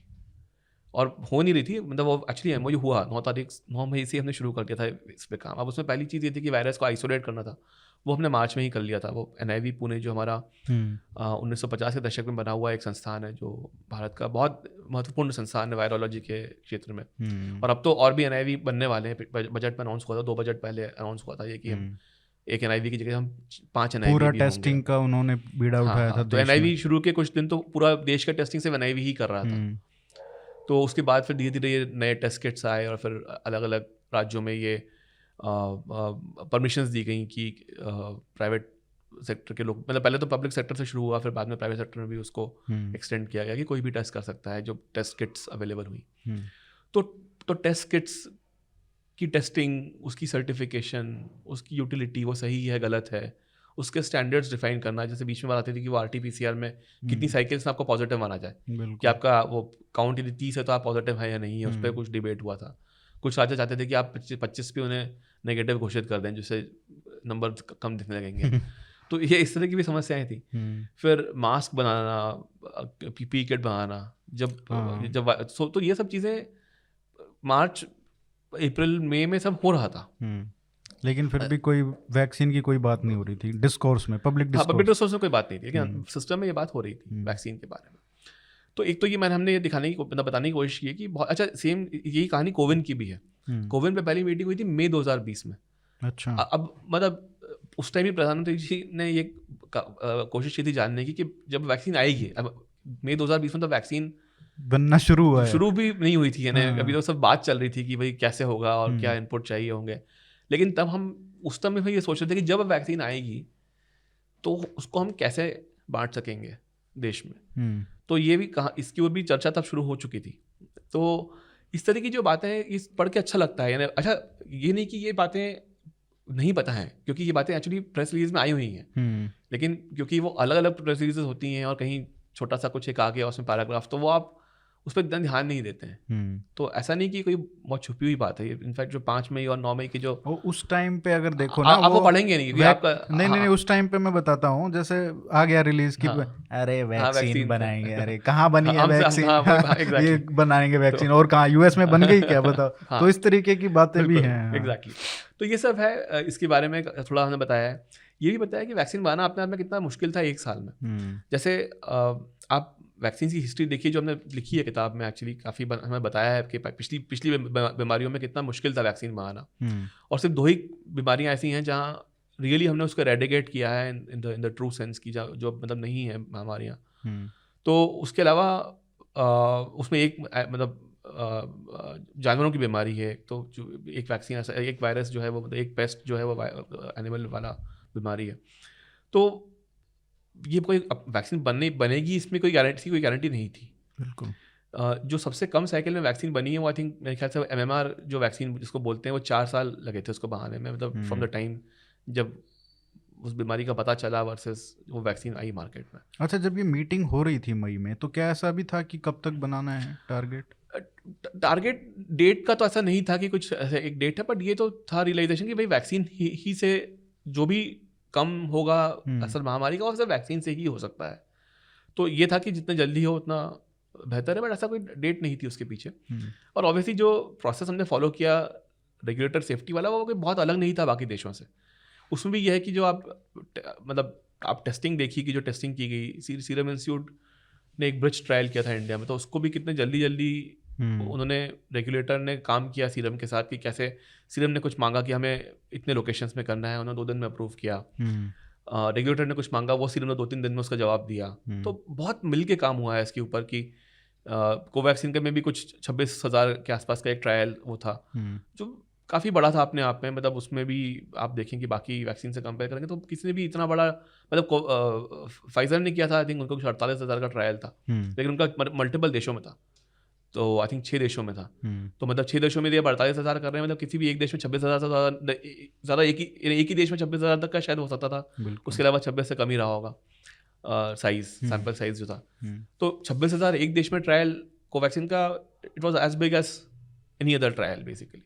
और हो नहीं रही थी, मतलब वो एक्चुअली वो हुआ 9 मई से हमने शुरू कर दिया था इस पर काम। अब उसमें पहली चीज़ ये थी कि वायरस को आइसोलेट करना था, वो हमने मार्च में ही कर लिया था। वो NIV पुणे जो हमारा 1950 के दशक में बना हुआ एक संस्थान है, जो भारत का बहुत महत्वपूर्ण संस्थान है वायरोलॉजी के क्षेत्र में। और अब तो और भी NIV बनने वाले हैं। बजट में अनाउंस हुआ था, 2 बजट पहले अनाउंस हुआ था ये कि हम एक NIV की जगह हम 5 NIV पूरा टेस्टिंग का उन्होंने बीड़ा उठाया था। तो NIV शुरू के कुछ दिन तो पूरा देश का टेस्टिंग सिर्फ NIV ही कर रहा था। तो उसके बाद फिर धीरे धीरे ये नए टेस्ट किट्स आए और फिर अलग अलग राज्यों में ये परमिशंस दी गई कि प्राइवेट सेक्टर के लोग, मतलब पहले तो पब्लिक सेक्टर से शुरू हुआ, फिर बाद में प्राइवेट सेक्टर में भी उसको एक्सटेंड किया गया कि कोई भी टेस्ट कर सकता है, जो टेस्ट किट्स अवेलेबल हुई। तो टेस्ट किट्स की टेस्टिंग, उसकी सर्टिफिकेशन, उसकी यूटिलिटी, वो सही है गलत है, उसके स्टैंडर्ड्स डिफाइन करना। जैसे बीच में बात आती थी कि वो RT-PCR में कितनी साइकिल्स में आपको पॉजिटिव माना जाए, कि आपका वो काउंट यदि 30 है तो आप पॉजिटिव है या नहीं है, उस पर कुछ डिबेट हुआ था। कुछ राज्य चाहते थे कि आप 25 पे उन्हें नेगेटिव घोषित कर दें, जिससे नंबर कम दिखने लगेंगे। तो ये इस तरह की भी समस्याएं थी। फिर मास्क बनाना, PPE किट बनाना, तो ये सब चीज़ें मार्च अप्रैल मई में सब हो रहा था। लेकिन फिर भी कोई वैक्सीन की कोई बात नहीं हो रही थी डिस्कोर्स में, पब्लिक डिस्कोर्स में कोई बात नहीं थी, लेकिन सिस्टम में ये बात हो रही थी वैक्सीन के बारे में। तो एक तो ये हमने ये बताने की कोशिश की है कि बहुत अच्छा, सेम यही कहानी कोविन की भी है। कोविन पे पहली मीटिंग हुई थी मई 2020 में। अच्छा। अब मतलब उस टाइम ही प्रधानमंत्री जी ने ये कोशिश की थी जानने की कि जब वैक्सीन आएगी, अब मई 2020 में तो वैक्सीन बनना शुरू भी नहीं हुई थी, यानी अभी तो सब बात चल रही थी कि भाई कैसे होगा और क्या इनपुट चाहिए होंगे। लेकिन तब हम उस समय में ये सोच रहे थे कि जब वैक्सीन आएगी तो उसको हम कैसे बांट सकेंगे देश में। तो ये भी कहा, इसकी ओर भी चर्चा तब शुरू हो चुकी थी। तो इस तरह की जो बातें हैं, इस पढ़ के अच्छा लगता है। यानी अच्छा, ये नहीं कि ये बातें नहीं पता है, क्योंकि ये बातें एक्चुअली प्रेस रिलीज में आई हुई हैं, लेकिन क्योंकि वो अलग अलग प्रेस रिलीज होती हैं और कहीं छोटा सा कुछ एक आ गया उसमें पैराग्राफ, तो वो आप उस पर इतना ध्यान नहीं देते हैं। तो ऐसा नहीं कि कोई बहुत छुपी हुई बात है, इनफैक्ट जो 5 मई और 9 मई की जो उस टाइम पे अगर देखो ना आप वो पढ़ेंगे नहीं क्योंकि आपका नहीं नहीं नहीं, उस टाइम पे मैं बताता हूँ, जैसे आ गया रिलीज की हाँ अरे हाँ वैक्सीन वैक्सीन बनाएंगे, अरे कहाँ बनी है हम वैक्सीन हाँ वो ये एग्जैक्टली बनाएंगे तो वैक्सीन, और कहाँ यूएस में बन गई क्या बताओ। हाँ तो इस तरीके की बातें भी बिल्कुल हैं। हाँ। एग्जैक्टली तो ये सब है। इसके बारे में थोड़ा हमने बताया है। ये भी बताया कि वैक्सीन बनाना अपने आप में कितना मुश्किल था 1 साल में। जैसे आप वैक्सीन की हिस्ट्री देखिए जो हमने लिखी है किताब में, एक्चुअली काफ़ी हमें बताया है कि पिछली पिछली बीमारियों में कितना मुश्किल था वैक्सीन बनाना। और सिर्फ 2 ही बीमारियां ऐसी हैं जहाँ रियली हमने उसको रेडिकेट किया है इन द ट्रू सेंस की, जो मतलब नहीं है महामारियाँ। तो उसके अलावा उसमें एक मतलब जानवरों की बीमारी है, तो जो एक वैक्सीन ऐसा, एक वायरस जो है वो मतलब एक पेस्ट जो है वो एनिमल वाला बीमारी है। तो ये कोई वैक्सीन बनेगी इसमें कोई गारंटी नहीं थी। बिल्कुल। जो सबसे कम साइकिल में वैक्सीन बनी है वो आई थिंक मेरे ख्याल से MMR जो वैक्सीन जिसको बोलते हैं वो 4 साल लगे थे उसको बनाने में, मतलब फ्रॉम द टाइम जब उस बीमारी का पता चला वर्सेस वो वैक्सीन आई मार्केट में। अच्छा, जब ये मीटिंग हो रही थी मई में, तो क्या ऐसा भी था कि कब तक बनाना है टारगेट? टारगेट डेट का तो ऐसा नहीं था कि कुछ ऐसा एक डेट है, बट ये तो था रियलाइजेशन कि भाई वैक्सीन ही से जो भी कम होगा असर महामारी का, और सिर्फ वैक्सीन से ही हो सकता है। तो ये था कि जितना जल्दी हो उतना बेहतर है, बट ऐसा कोई डेट नहीं थी उसके पीछे। और ऑब्वियसली जो प्रोसेस हमने फॉलो किया रेगुलेटर सेफ्टी वाला, वो कोई बहुत अलग नहीं था बाकी देशों से। उसमें भी यह है कि जो आप मतलब आप टेस्टिंग देखिए कि जो टेस्टिंग की गई, सीरम इंस्टीट्यूट ने एक ब्रिज ट्रायल किया था इंडिया में, तो उसको भी कितने जल्दी जल्दी उन्होंने रेगुलेटर ने काम किया सीरम के साथ कि कैसे सीरम ने कुछ मांगा कि हमें इतने लोकेशंस में करना है, उन्होंने 2 दिन में अप्रूव किया। रेगुलेटर ने कुछ मांगा, वो सीरम ने 2-3 दिन में उसका जवाब दिया। तो बहुत मिल के काम हुआ है इसके ऊपर कि कोवैक्सीन के में भी कुछ 26,000 के आसपास का एक ट्रायल वो था जो काफ़ी बड़ा था अपने आप में। मतलब उसमें भी आप देखें कि बाकी वैक्सीन से कंपेयर करेंगे तो किसी ने भी इतना बड़ा, मतलब फाइजर ने किया था आई थिंक, उनका कुछ 48,000 का ट्रायल था, लेकिन उनका मल्टीपल देशों में था, तो आई थिंक 6 देशों में था। तो मतलब 6 देशों में ये 48,000 कर रहे हैं, मतलब किसी भी एक देश में 26,000 से ज़्यादा एक ही देश में 26,000 तक का शायद हो सकता था, उसके अलावा 26 से कम ही रहा होगा साइज, सैम्पल साइज जो था। तो 26,000 एक देश में ट्रायल कोवैक्सीन का, it was as big as any other trial basically.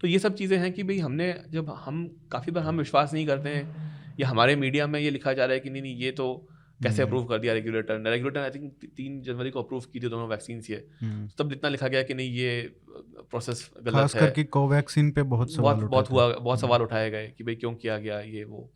तो ये सब चीज़ें हैं कि भाई हमने जब हम काफ़ी बार हम विश्वास नहीं करते हैं, या हमारे मीडिया में ये लिखा जा रहा है कि नहीं ये तो कैसे अप्रूव कर दिया रेगुलेटर आई थिंक 3 जनवरी को अप्रूव की थी दोनों वैक्सीन ये, तब इतना लिखा गया कि नहीं ये प्रोसेस गलत है। खास करके कोवैक्सीन पे बहुत सवाल उठाए गए कि भाई क्यों किया गया ये वो।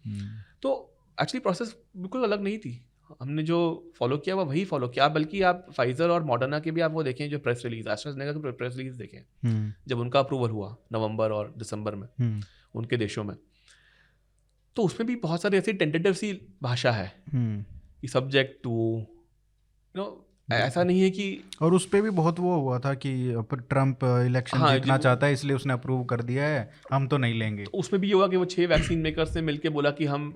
तो एक्चुअली प्रोसेस बिल्कुल अलग नहीं थी, हमने जो फॉलो किया वो वही फॉलो किया। बल्कि आप फाइजर और मॉडर्ना के भी आप वो देखें जो प्रेस रिलीज, एस्ट्राजेनेका की प्रेस रिलीज देखें जब उनका अप्रूवल हुआ नवंबर और दिसंबर में उनके देशों में, तो उसमें भी बहुत सारी ऐसी टेंटेटिव सी भाषा है कि सब्जेक्ट टू ऐसा नहीं है कि, और उस पे भी बहुत वो हुआ था कि ट्रम्प इलेक्शन जीतना चाहता है इसलिए उसने अप्रूव कर दिया है, हम तो नहीं लेंगे। तो उसमें भी ये हुआ कि वो 6 वैक्सीन मेकर्स ने मिलकर बोला कि हम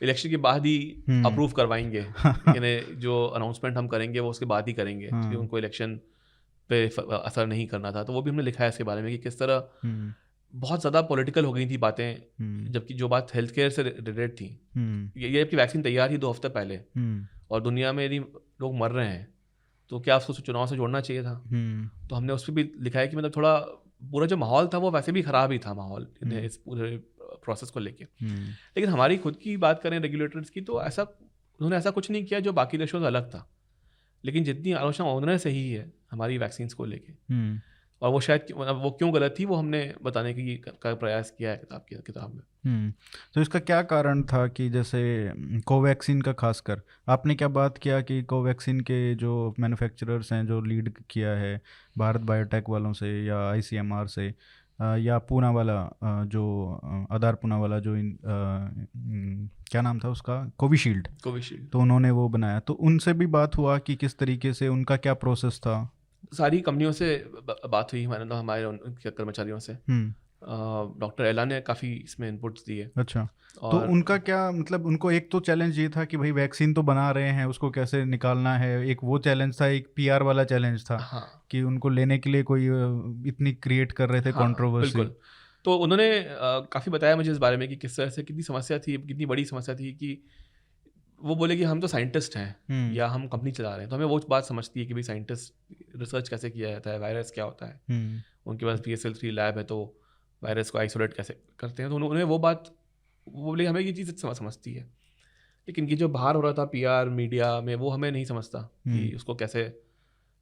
इलेक्शन के बाद ही अप्रूव करवाएंगे, यानी जो अनाउंसमेंट हम करेंगे वो उसके बाद ही करेंगे, क्योंकि उनको इलेक्शन पे असर नहीं करना था। तो वो भी हमने लिखा है इसके बारे में कि किस तरह बहुत ज़्यादा पॉलिटिकल हो गई थी बातें, जबकि जो बात हेल्थ केयर से रिलेटेड थी, ये जबकि वैक्सीन तैयार थी 2 हफ्ते पहले और दुनिया में यदि लोग मर रहे हैं तो क्या उसको चुनाव से जोड़ना चाहिए था। तो हमने उस पर भी लिखा है कि मतलब थोड़ा पूरा जो माहौल था वो वैसे भी ख़राब ही था माहौल इस पूरे प्रोसेस को लेके। लेकिन हमारी खुद की बात करें रेगुलेटर्स की, तो ऐसा उन्होंने ऐसा कुछ नहीं किया जो बाकी देशों से अलग था, लेकिन जितनी आलोचना उन्होंने सही है हमारी वैक्सीन को लेके, और वो शायद वो क्यों गलत थी वो हमने बताने की का प्रयास किया है किताब में। तो इसका क्या कारण था कि जैसे कोवैक्सीन का खासकर आपने क्या बात किया कि कोवैक्सीन के जो मैन्युफैक्चरर्स हैं जो लीड किया है भारत बायोटेक वालों से या ICMR से या पूना वाला जो आधार पूना वाला जो क्या नाम था उसका, कोविशील्ड, तो उन्होंने वो बनाया, तो उनसे भी बात हुआ कि किस तरीके से उनका क्या प्रोसेस था? सारी कंपनियों से बात हुई हमारे कर्मचारियों से। डॉक्टर एला ने काफ़ी इसमें इनपुट्स दिए। अच्छा, तो उनका क्या मतलब, उनको एक तो चैलेंज ये था कि भाई वैक्सीन तो बना रहे हैं उसको कैसे निकालना है, एक वो चैलेंज था, एक PR वाला चैलेंज था। हाँ। कि उनको लेने के लिए कोई इतनी क्रिएट कर रहे थे कंट्रोवर्सी। बिल्कुल। तो उन्होंने काफ़ी बताया मुझे इस बारे में कि किस तरह से कितनी समस्या थी, कितनी बड़ी समस्या थी कि वो बोले कि हम तो साइंटिस्ट हैं हम्म या हम कंपनी चला रहे हैं, तो हमें वो बात समझती है कि भाई साइंटिस्ट रिसर्च कैसे किया जाता है, वायरस क्या होता है, हम्म उनके पास BSL-3 लैब है तो वायरस को आइसोलेट कैसे करते हैं, तो उन्हें वो बात, वो बोले हमें ये चीज़ समझती है। लेकिन ये जो बाहर हो रहा था PR मीडिया में, वो हमें नहीं समझता कि उसको कैसे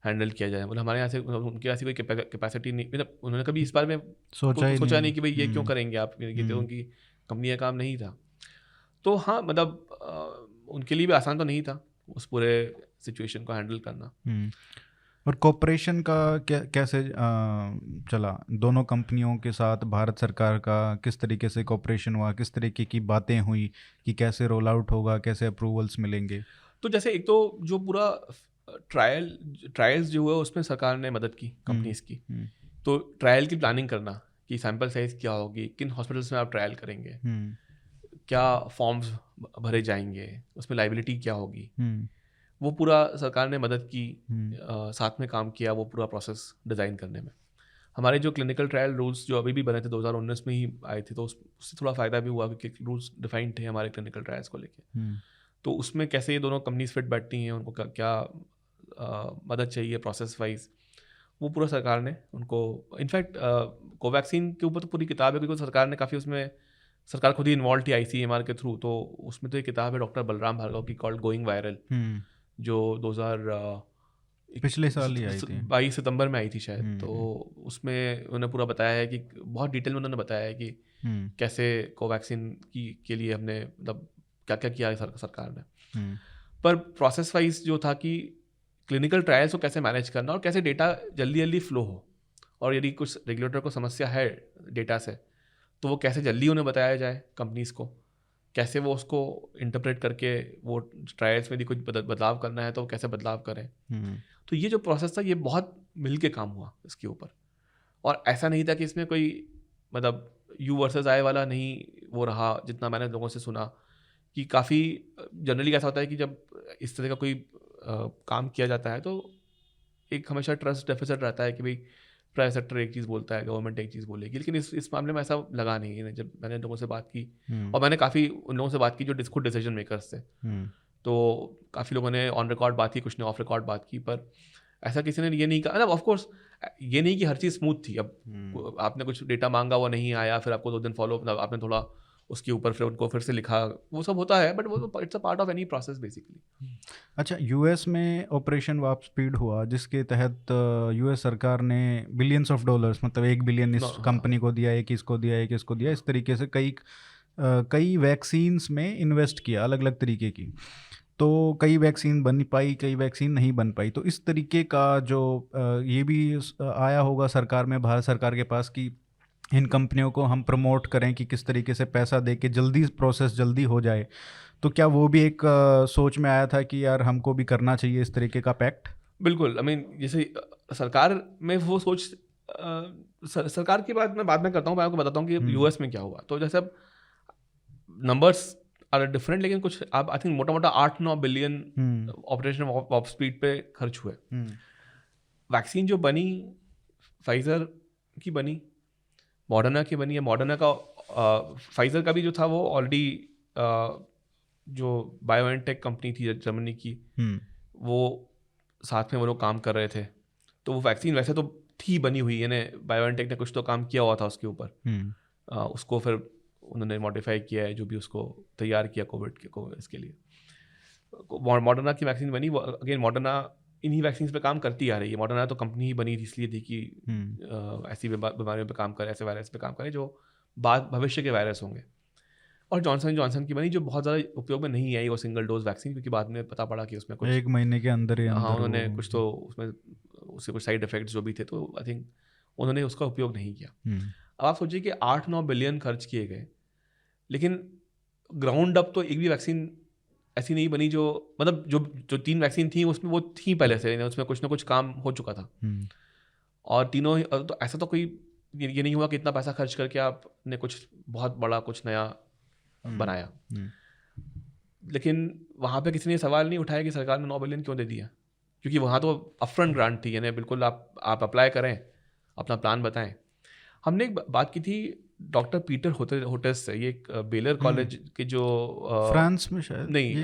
हैंडल किया जाए। मतलब हमारे यहाँ से, मतलब उनके यहाँ से कोई कैपेसिटी नहीं, मतलब उन्होंने कभी इस बारे में सोचा नहीं कि भाई ये क्यों करेंगे आप, ये तो उनकी कंपनी का काम नहीं था। तो हाँ, मतलब उनके लिए भी आसान तो नहीं था उस पूरे सिचुएशन को हैंडल करना। और कॉपरेशन का कैसे चला दोनों कंपनियों के साथ? भारत सरकार का किस तरीके से कॉपरेशन हुआ, किस तरीके की बातें हुई कि कैसे रोल आउट होगा, कैसे अप्रूवल्स मिलेंगे? तो जैसे एक तो जो पूरा ट्रायल्स जो हुआ उसमें सरकार ने मदद की कंपनीज की। तो ट्रायल की प्लानिंग करना कि सैंपल साइज क्या होगी, किन हॉस्पिटल्स में आप ट्रायल करेंगे, क्या फॉर्म्स भरे जाएंगे, उसमें लाइबिलिटी क्या होगी, वो पूरा सरकार ने मदद की, साथ में काम किया वो पूरा प्रोसेस डिज़ाइन करने में। हमारे जो क्लिनिकल ट्रायल रूल्स जो अभी भी बने थे 2019 में ही आए थे, तो उससे थोड़ा फ़ायदा भी हुआ क्योंकि रूल्स डिफाइंड थे हमारे क्लिनिकल ट्रायल्स को लेके। तो उसमें कैसे ये दोनों कंपनीज फिट बैठती हैं, उनको क्या मदद चाहिए प्रोसेस वाइज, वो पूरा सरकार ने उनको, इनफैक्ट कोवैक्सीन के ऊपर तो पूरी किताब है क्योंकि सरकार ने काफ़ी उसमें, सरकार खुद ही इन्वॉल्व थी ICMR के थ्रू। तो उसमें तो एक किताब है डॉक्टर बलराम भार्गव की कॉल्ड गोइंग वायरल, जो 2000 पिछले साल ही आई थी, 22 सितंबर में आई थी शायद। तो उसमें उन्होंने पूरा बताया है कि बहुत डिटेल में उन्होंने बताया है कि कैसे कोवैक्सीन के लिए हमने मतलब क्या क्या किया है सरकार ने। पर प्रोसेस वाइज जो था कि क्लिनिकल ट्रायल्स को कैसे मैनेज करना और कैसे डेटा जल्दी जल्दी फ्लो हो, और यदि कुछ रेगुलेटर को समस्या है डेटा से तो वो कैसे जल्दी उन्हें बताया जाए कंपनीज को, कैसे वो उसको इंटरप्रेट करके वो ट्रायल्स में यदि कुछ बदलाव करना है तो वो कैसे बदलाव करें। तो ये जो प्रोसेस था ये बहुत मिल के काम हुआ इसके ऊपर, और ऐसा नहीं था कि इसमें कोई मतलब U वर्सेस I वाला नहीं वो रहा। जितना मैंने लोगों से सुना कि काफ़ी जनरली ऐसा होता है कि जब इस तरह का कोई काम किया जाता है तो एक हमेशा ट्रस्ट डेफिसिट रहता है कि भाई प्राइवेट सेक्टर एक चीज़ बोलता है, गवर्नमेंट एक चीज़ बोलेगी, लेकिन इस मामले में ऐसा लगा नहीं है। जब मैंने लोगों से बात की और मैंने काफ़ी उन लोगों से बात की जो खुद डिसीजन मेकर्स थे, तो काफ़ी लोगों ने ऑन रिकॉर्ड बात की, कुछ ने ऑफ रिकॉर्ड बात की, पर ऐसा किसी ने ये नहीं कहा। मतलब ऑफकोर्स ये नहीं कि हर चीज़ स्मूथ थी। अब आपने कुछ डेटा मांगा, वो नहीं आया, फिर आपको 2 दिन फॉलो, आपने थोड़ा उसके ऊपर फिर उनको फिर से लिखा, वो सब होता है, बट वो it's a part of any process basically. अच्छा, US में ऑपरेशन वार्प स्पीड हुआ जिसके तहत US सरकार ने बिलियंस ऑफ डॉलर्स, मतलब 1 बिलियन इस कंपनी को दिया, एक इसको दिया, एक इसको दिया, इस तरीके से कई वैक्सीन्स में इन्वेस्ट किया अलग अलग तरीके की। तो कई वैक्सीन बन पाई, कई वैक्सीन नहीं बन पाई। तो इस तरीके का जो ये भी आया होगा सरकार में, भारत सरकार के पास, कि इन कंपनियों को हम प्रमोट करें कि किस तरीके से पैसा दे के जल्दी प्रोसेस जल्दी हो जाए। तो क्या वो भी एक सोच में आया था कि यार हमको भी करना चाहिए इस तरीके का पैक्ट? बिल्कुल। आई मीन जैसे सरकार में वो सोच, सरकार की बात मैं बाद में करता हूँ, मैं आपको बताता हूँ कि US में क्या हुआ। तो जैसे अब नंबर्स आर डिफरेंट, लेकिन कुछ आप आई थिंक मोटा मोटा 8-9 बिलियन ऑपरेशन वॉर्प स्पीड पे खर्च हुए। वैक्सीन जो बनी फाइजर की बनी, मॉडर्ना की बनी है। मॉडर्ना का फाइजर का भी जो था वो ऑलरेडी जो बायोएनटेक कंपनी थी जर्मनी की, वो साथ में वो लोग काम कर रहे थे। तो वो वैक्सीन वैसे तो थी बनी हुई, यानी बायोएनटेक ने कुछ तो काम किया हुआ था उसके ऊपर। उसको फिर उन्होंने मॉडिफाई किया है, जो भी उसको तैयार किया कोविड के इसके लिए। मॉडर्ना की वैक्सीन बनी, वो अगेन मॉडर्ना इन्हीं वैक्सीन पे काम करती आ रही है। मॉडर्ना तो कंपनी ही बनी थी इसलिए थी कि ऐसी बीमारियों पे काम करे, ऐसे वायरस पे काम करे जो भविष्य के वायरस होंगे। और जॉनसन की बनी जो बहुत ज़्यादा उपयोग में नहीं आई, वो सिंगल डोज वैक्सीन, क्योंकि बाद में पता पड़ा कि उसमें कुछ 1 महीने के अंदर ही हाँ उन्होंने कुछ तो उसमें उससे कुछ साइड इफेक्ट्स जो भी थे, तो आई थिंक उन्होंने उसका उपयोग नहीं किया। अब आप सोचिए कि 8-9 बिलियन खर्च किए गए, लेकिन ग्राउंड अप तो एक भी वैक्सीन ऐसी नहीं बनी जो, मतलब जो 3 वैक्सीन थी उसमें वो थी पहले से, उसमें कुछ ना कुछ काम हो चुका था। और तीनों तो ऐसा तो कोई ये नहीं हुआ कि इतना पैसा खर्च करके आपने कुछ बहुत बड़ा कुछ नया बनाया। लेकिन वहाँ पे किसी ने सवाल नहीं उठाया कि सरकार ने 9 बिलियन क्यों दे दिया, क्योंकि वहाँ तो अपफ्रंट ग्रांट थी, यानी बिल्कुल आप अप्लाई करें, अपना प्लान बताएं। हमने एक बात की थी डॉक्टर पीटर होटेस है, ये एक बेलर कॉलेज के जो फ्रांस में शायद नहीं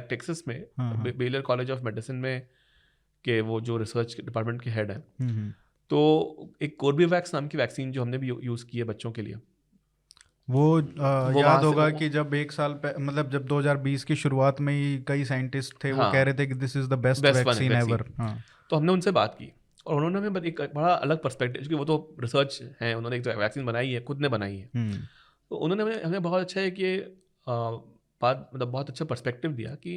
टेक्सास में हाँ। बेलर कॉलेज ऑफ मेडिसिन में के वो जो रिसर्च डिपार्टमेंट के हेड हैं। तो एक कोर्बेवैक्स नाम की वैक्सीन जो हमने भी यूज़ की है बच्चों के लिए, वो वो याद वहाँ से होगा कि जब एक साल मतलब जब 2020 की शुरुआत में ही कई साइंटिस्ट थे, वो कह रहे थे कि this is the best vaccine ever. तो हमने उनसे बात की और उन्होंने हमें एक बड़ा अलग पर्सपेक्टिव, क्योंकि वो तो रिसर्च है, उन्होंने एक वैक्सीन बनाई है, खुद ने बनाई है। तो उन्होंने हमें बहुत अच्छा है कि बात मतलब बहुत अच्छा पर्सपेक्टिव दिया कि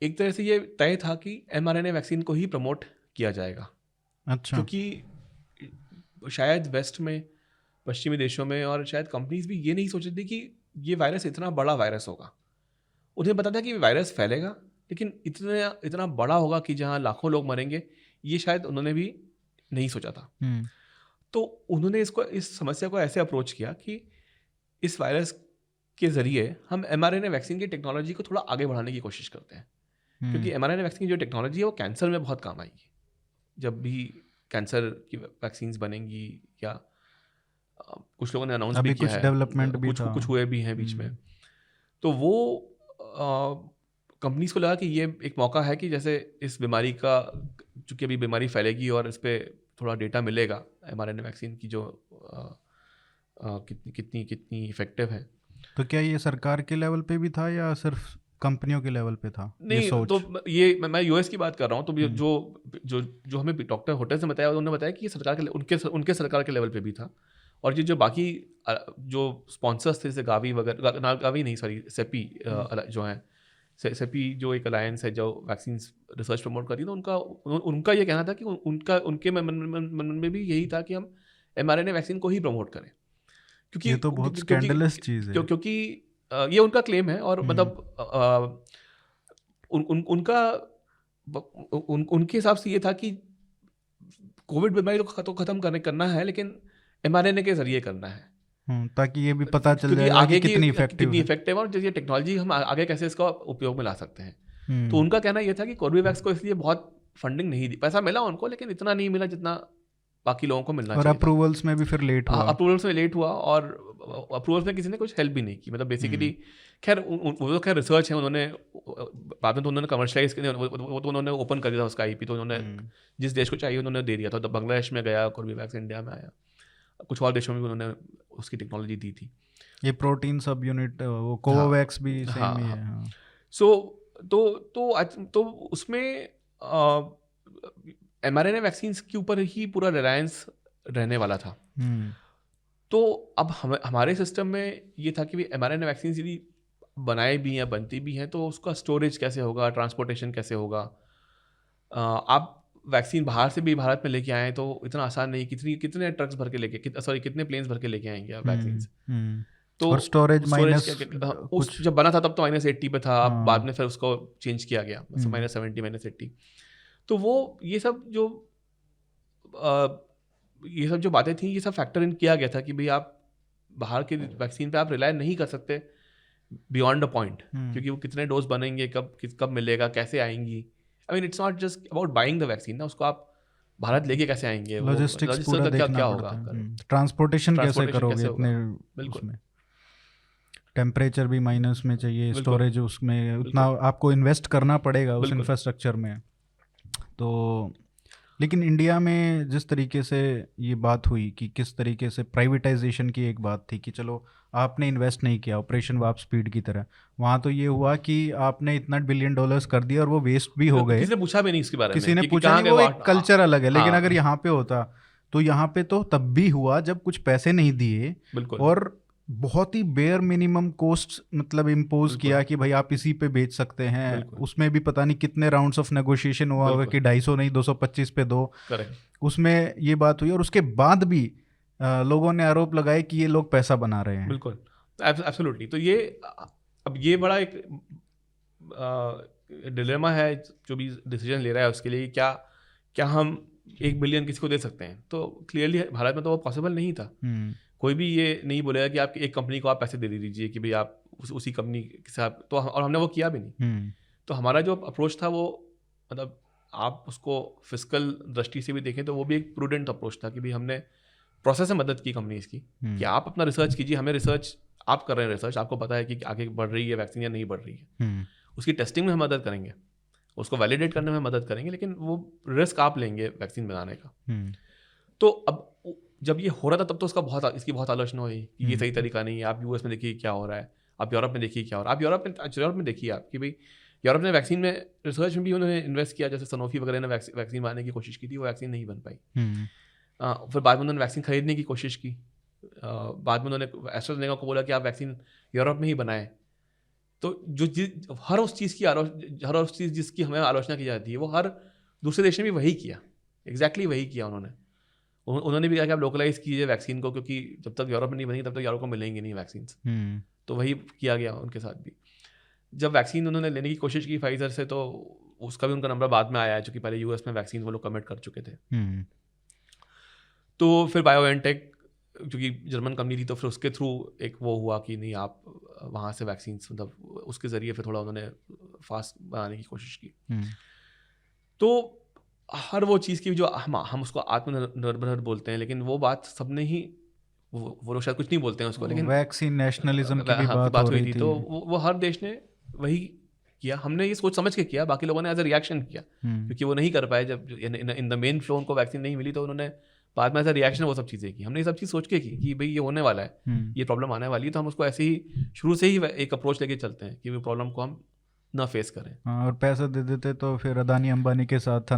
एक तरह से ये तय था कि mRNA वैक्सीन को ही प्रमोट किया जाएगा। अच्छा। क्योंकि शायद वेस्ट में, पश्चिमी देशों में, और शायद कंपनीज भी ये नहीं सोच रही थी कि ये वायरस इतना बड़ा वायरस होगा। उन्हें पता था कि वायरस फैलेगा, लेकिन इतना बड़ा होगा कि जहाँ लाखों लोग मरेंगे, ये शायद उन्होंने भी नहीं सोचा था। तो उन्होंने इस समस्या को ऐसे अप्रोच किया कि इस वायरस के ज़रिए हम mRNA वैक्सीन की टेक्नोलॉजी को थोड़ा आगे बढ़ाने की कोशिश करते हैं। क्योंकि mRNA वैक्सीन की जो टेक्नोलॉजी है वो कैंसर में बहुत काम आएगी। जब भी कैंसर की वैक्सीन्स बनेंगी, या कुछ लोगों ने अनाउंस भी किया है, डेवलपमेंट भी था, कुछ हुए भी हैं बीच में। तो वो कंपनीज को लगा कि ये एक मौका है कि जैसे इस बीमारी का, चूँकि अभी बीमारी फैलेगी और इस पर थोड़ा डेटा मिलेगा mRNA वैक्सीन की जो कितनी इफेक्टिव है। तो क्या ये सरकार के लेवल पे भी था या सिर्फ कंपनियों के लेवल पे था? नहीं, तो ये मैं यूएस की बात कर रहा हूँ। तो जो हमें डॉक्टर होटेल्स ने बताया, उन्होंने बताया कि ये सरकार के उनके सरकार के लेवल पे भी था। और ये जो बाकी जो स्पॉन्सर्स थे, जैसे गावी वगैरह, गावी नहीं सॉरी सेपी जो हैं, सेपी जो एक अलायंस है जो वैक्सीन रिसर्च प्रमोट कर रही है, तो उनका ये कहना था कि उनके मन में भी यही था कि हम mRNA वैक्सीन को ही प्रमोट करें। क्योंकि ये तो बहुत स्कैंडलस चीज़ है। क्योंकि ये उनका क्लेम है, और मतलब उनके हिसाब से ये था कि कोविड बीमारी तो खत्म करना है, लेकिन mRNA के जरिए करना है, ताकि ये भी पता चल जाए आगे कि कितनी इफेक्टिव है, और ये टेक्नोलॉजी हम आगे कैसे इसका उपयोग में ला सकते हैं। तो उनका कहना ये था कि कोर्बेवैक्स को इसलिए बहुत फंडिंग नहीं दी, पैसा मिला उनको, लेकिन इतना नहीं मिला जितना बाकी लोगों को मिलना चाहिए। और अप्रूवल्स में भी फिर लेट हुआ। अप्रूवल्स में लेट हुआ, और अप्रूवल्स में किसी ने कुछ हेल्प भी नहीं की। मतलब बेसिकली खैर वो तो खैर रिसर्च है, उन्होंने बाद में तो उन्होंने कमर्शलाइज वो तो उन्होंने ओपन कर दिया था उसका IP, तो उन्होंने जिस देश को चाहिए उन्होंने दे दिया था। तो बांग्लादेश में गया कोर्बेवैक्स, इंडिया में आया, कुछ और देशों में भी उन्होंने उसकी टेक्नोलॉजी दी थी। ये प्रोटीन सब यूनिट, वो कोवोवैक्स भी सेम ही है। सो तो उसमें mRNA वैक्सीन के ऊपर ही पूरा रिलायंस रहने वाला था। तो अब हमारे सिस्टम में ये था कि mRNA वैक्सीन यदि बनाए भी हैं, बनती भी हैं, तो उसका स्टोरेज कैसे होगा, ट्रांसपोर्टेशन कैसे होगा। आप वैक्सीन बाहर से भी भारत में लेके आए तो इतना आसान नहीं। कितने ट्रक्स भर के कितने प्लेन्स भर के लेके आएंगे आप वैक्सीन। तो और स्टोरेज माइनस कुछ जब बना था तब तो -80 पे था, बाद में फिर उसको चेंज किया गया, -70 -80। तो वो ये सब जो बातें थी, ये सब फैक्टर इन किया गया था कि भाई आप बाहर के वैक्सीन पे आप रिलाय नहीं कर सकते बियॉन्ड अ पॉइंट, क्योंकि वो कितने डोज बनेंगे, कब मिलेगा, कैसे आएंगी। I mean it's not just about buying the vaccine ना, उसको आप भारत लेके कैसे आएंगे, लॉजिस्टिक्स पूरा देखना होगा, ट्रांसपोर्टेशन कैसे करोगे इतने, बिल्कुल टेम्परेचर भी माइनस में चाहिए, स्टोरेज उसमें उतना आपको इन्वेस्ट करना पड़ेगा उस इंफ्रास्ट्रक्चर में। तो लेकिन इंडिया में जिस तरीके से ये बात हुई कि किस तरीके से प्राइवेटाइजेशन की एक बात थी कि चलो आपने इन्वेस्ट नहीं किया, ऑपरेशन वार्प स्पीड की तरह, वहाँ तो ये हुआ कि आपने इतना $1 बिलियन कर दिया और वो वेस्ट भी हो गए। किसी ने पूछा भी नहीं इसके बारे में, किसी ने पूछा नहीं, वो एक कल्चर अलग है। लेकिन अगर यहाँ पे होता तो यहाँ पे तो तब भी हुआ जब कुछ पैसे नहीं दिए, और बहुत ही बेयर मिनिमम कॉस्ट मतलब इम्पोज किया कि भाई आप इसी पे बेच सकते हैं। उसमें भी पता नहीं कितने राउंड्स ऑफ नेगोशिएशन हुआ होगा कि 250 नहीं 225 पे दो, उसमें ये बात हुई। और उसके बाद भी लोगों ने आरोप लगाए कि ये लोग पैसा बना रहे हैं। बिल्कुल, एब्सोल्युटली। तो ये बड़ा एक डिलेमा है जो भी डिसीजन ले रहा है उसके लिए, क्या हम 1 बिलियन किसी को दे सकते हैं। तो क्लियरली भारत में तो वो पॉसिबल नहीं था। कोई भी ये नहीं बोलेगा कि आप एक कंपनी को आप पैसे दे दीजिए कि भाई आप उसी कंपनी के साथ, तो और हमने वो किया भी नहीं। तो हमारा जो अप्रोच था वो, मतलब आप उसको फिस्कल दृष्टि से भी देखें तो वो भी एक प्रूडेंट अप्रोच था कि भाई हमने प्रोसेस में मदद की कंपनीज की कि आप अपना रिसर्च कीजिए, हमें रिसर्च आप कर रहे हैं, रिसर्च आपको पता है कि आगे बढ़ रही है वैक्सीन या नहीं बढ़ रही है, उसकी टेस्टिंग में हम मदद करेंगे, उसको वैलिडेट करने में मदद करेंगे, लेकिन वो रिस्क आप लेंगे वैक्सीन बनाने का। तो अब जब ये हो रहा था तब तो इसकी बहुत आलोचना हुई कि ये सही तरीका नहीं है, आप यूएस में देखिए क्या हो रहा है, आप यूरोप में देखिए क्या हो रहा है, आप यूरोप में देखिए आप कि भाई यूरोप ने वैक्सीन में रिसर्च में भी उन्होंने इन्वेस्ट किया, जैसे सनोफी वगैरह ने वैक्सीन बनाने की कोशिश की थी, वो वैक्सीन नहीं बन पाई। फिर बाद में उन्होंने वैक्सीन खरीदने की कोशिश की, बाद में उन्होंने एस्ट्राजेनेका को बोला कि आप वैक्सीन यूरोप में ही बनाएं। तो हर उस चीज़ जिसकी हमें आलोचना की जाती है वो हर दूसरे देश ने भी वही किया, एग्जैक्टली वही किया उन्होंने भी कहा कि आप लोकलाइज कीजिए वैक्सीन को, क्योंकि जब तक यूरोप में नहीं बनेगी तब तक यूरोप को मिलेंगी नहीं वैक्सीन। तो वही किया गया उनके साथ भी। जब वैक्सीन उन्होंने लेने की कोशिश की फाइजर से, तो उसका भी उनका नंबर बाद में आया है, क्योंकि पहले यूएस में वैक्सीन वो लोग कमिट कर चुके थे। तो फिर बायोएनटेक क्योंकि जर्मन कंपनी थी, तो फिर उसके थ्रू एक वो हुआ कि नहीं आप वहाँ से वैक्सीन, मतलब उसके ज़रिए फिर थोड़ा उन्होंने फास्ट बनाने की कोशिश की। तो हर वो चीज़ की जो हम उसको आत्मनिर्भर बोलते हैं, लेकिन वो बात सबने ही वो लोग शायद कुछ नहीं बोलते हैं उसको, लेकिन वैक्सीन नेशनलिज्म की भी बात हो हुई रही थी। तो वो हर देश ने वही किया, हमने ये सोच समझ के किया, बाकी लोगों ने एज अ रिएक्शन किया, क्योंकि वो नहीं कर पाए जब इन द मेन फ्लो उनको वैक्सीन नहीं मिली, तो उन्होंने बाद में एज अ रिएक्शन वो सब चीज़ें की। हमने ये सब चीज़ सोच के की कि भाई ये होने वाला है, ये प्रॉब्लम आने वाली है, तो हम उसको ऐसे ही शुरू से ही एक अप्रोच लेके चलते हैं कि वो प्रॉब्लम को हम ना फेस करें। और पैसा दे देते तो फिर अदानी अंबानी के साथ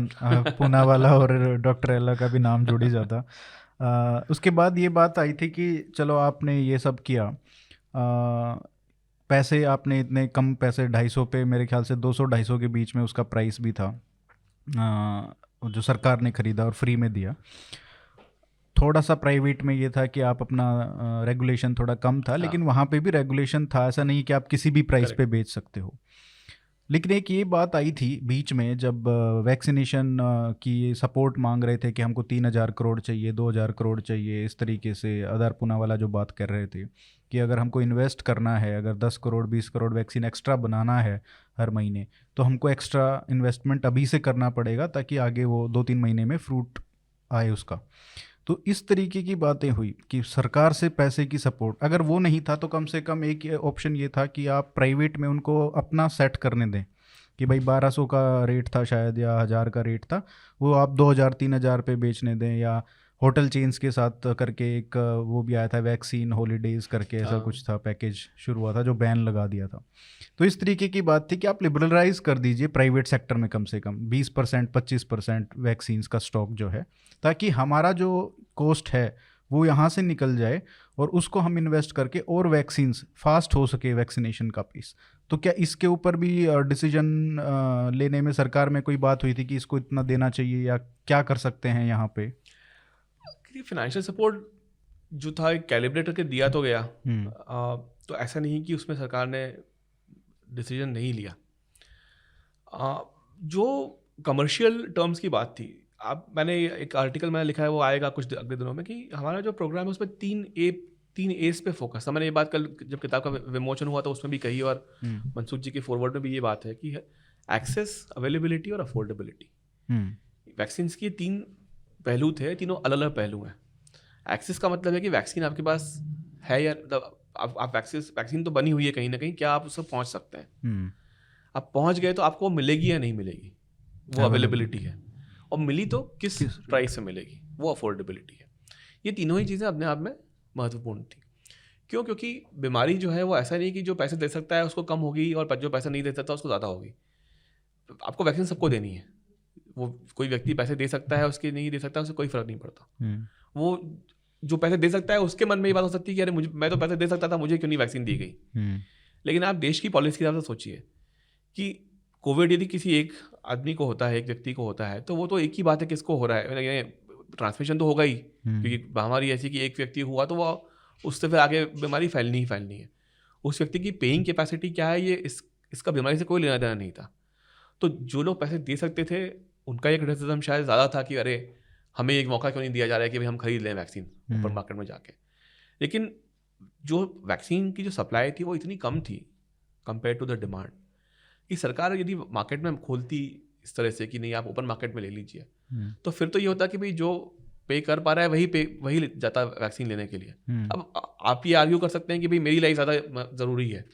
पूनावाला और डॉक्टर एला का भी नाम जुड़ ही जाता। उसके बाद ये बात आई थी कि चलो आपने ये सब किया, पैसे आपने इतने कम पैसे 250 पे, मेरे ख्याल से 200-250 के बीच में उसका प्राइस भी था, जो सरकार ने ख़रीदा और फ्री में दिया। थोड़ा सा प्राइवेट में ये था कि आप अपना रेगुलेशन थोड़ा कम था, लेकिन वहाँ पे भी रेगुलेशन था, ऐसा नहीं कि आप किसी भी प्राइस पे बेच सकते हो। लेकिन एक ये बात आई थी बीच में जब वैक्सीनेशन की सपोर्ट मांग रहे थे कि हमको 3,000 करोड़ चाहिए, 2,000 करोड़ चाहिए, इस तरीके से आधार पूनावाला जो बात कर रहे थे कि अगर हमको इन्वेस्ट करना है, अगर 10 करोड़ 20 करोड़ वैक्सीन एक्स्ट्रा बनाना है हर महीने, तो हमको एक्स्ट्रा इन्वेस्टमेंट अभी से करना पड़ेगा ताकि आगे वो 2-3 महीने में फ्रूट आए उसका। तो इस तरीके की बातें हुई कि सरकार से पैसे की सपोर्ट, अगर वो नहीं था तो कम से कम एक ऑप्शन ये था कि आप प्राइवेट में उनको अपना सेट करने दें कि भाई 1200 का रेट था शायद या 1000 का रेट था, वो आप 2000-3000 पे बेचने दें, या होटल चेन्स के साथ करके एक वो भी आया था वैक्सीन हॉलीडेज़ करके, ऐसा कुछ था पैकेज शुरू हुआ था जो बैन लगा दिया था। तो इस तरीके की बात थी कि आप लिबरलाइज कर दीजिए प्राइवेट सेक्टर में कम से कम 20% 25% वैक्सीन्स का स्टॉक जो है, ताकि हमारा जो कॉस्ट है वो यहाँ से निकल जाए और उसको हम इन्वेस्ट करके और वैक्सीन्स फास्ट हो सके वैक्सीनेशन का पीस। तो क्या इसके ऊपर भी डिसीजन लेने में सरकार में कोई बात हुई थी कि इसको इतना देना चाहिए या क्या कर सकते हैं यहाँ पे? फाइनेंशियल सपोर्ट जो था एक कैलिब्रेट करके दिया तो गया, तो ऐसा नहीं कि उसमें सरकार ने डिसीजन नहीं लिया। जो कमर्शियल टर्म्स की बात थी, मैंने एक आर्टिकल मैंने लिखा है, वो आएगा कुछ अगले दिनों में, कि हमारा जो प्रोग्राम है उसमें 3 एज पे फोकस था। मैंने ये बात कल जब किताब का विमोचन हुआ तो उसमें भी कही, और मनसूख जी के फॉरवर्ड में भी ये बात है कि एक्सेस, अवेलेबिलिटी और अफोर्डेबिलिटी। वैक्सीन के 3 पहलू थे, तीनों अलग अलग पहलू हैं। एक्सेस का मतलब है कि वैक्सीन आपके पास है, या आप वैक्सीन तो बनी हुई है कहीं ना कहीं, क्या आप उससे पहुंच सकते हैं? आप पहुंच गए तो आपको मिलेगी या नहीं मिलेगी, वो अवेलेबिलिटी है। और मिली तो किस प्राइस से मिलेगी, वो अफोर्डेबिलिटी है। ये तीनों ही चीज़ें अपने आप में महत्वपूर्ण थी। क्यों? क्योंकि बीमारी जो है वो ऐसा नहीं कि जो पैसे दे सकता है उसको कम होगी और जो पैसा नहीं दे सकता उसको ज़्यादा होगी। आपको वैक्सीन सबको देनी है, वो कोई व्यक्ति पैसे दे सकता है, उसके नहीं दे सकता, उससे कोई फर्क नहीं पड़ता। वो जो पैसे दे सकता है उसके मन में ये बात हो सकती है कि अरे मैं तो पैसे दे सकता था, मुझे क्यों नहीं वैक्सीन दी गई। लेकिन आप देश की पॉलिसी के हिसाब से सोचिए कि कोविड यदि किसी एक आदमी को होता है, एक व्यक्ति को होता है, तो वो तो एक ही बात है किसको हो रहा है, ट्रांसमिशन तो होगा ही, क्योंकि महामारी ऐसी कि एक व्यक्ति हुआ तो वो उससे फिर आगे बीमारी फैलनी ही फैलनी है। उस व्यक्ति की पेइंग कैपेसिटी क्या है, ये इसका बीमारी से कोई लेना देना नहीं था। तो जो लोग पैसे दे सकते थे उनका एक क्रिटिसिज्म शायद ज़्यादा था कि अरे हमें एक मौका क्यों नहीं दिया जा रहा है कि भाई हम खरीद लें वैक्सीन ओपन मार्केट में जाके। लेकिन जो वैक्सीन की जो सप्लाई थी वो इतनी कम थी कंपेयर टू द डिमांड, कि सरकार यदि मार्केट में खोलती इस तरह से कि नहीं आप ओपन मार्केट में ले लीजिए, तो फिर तो ये होता कि भाई जो पे कर पा रहा है वही जाता है वैक्सीन लेने के लिए। अब आप ये आर्ग्यू कर सकते हैं कि भाई मेरी लाइफ ज़्यादा ज़रूरी है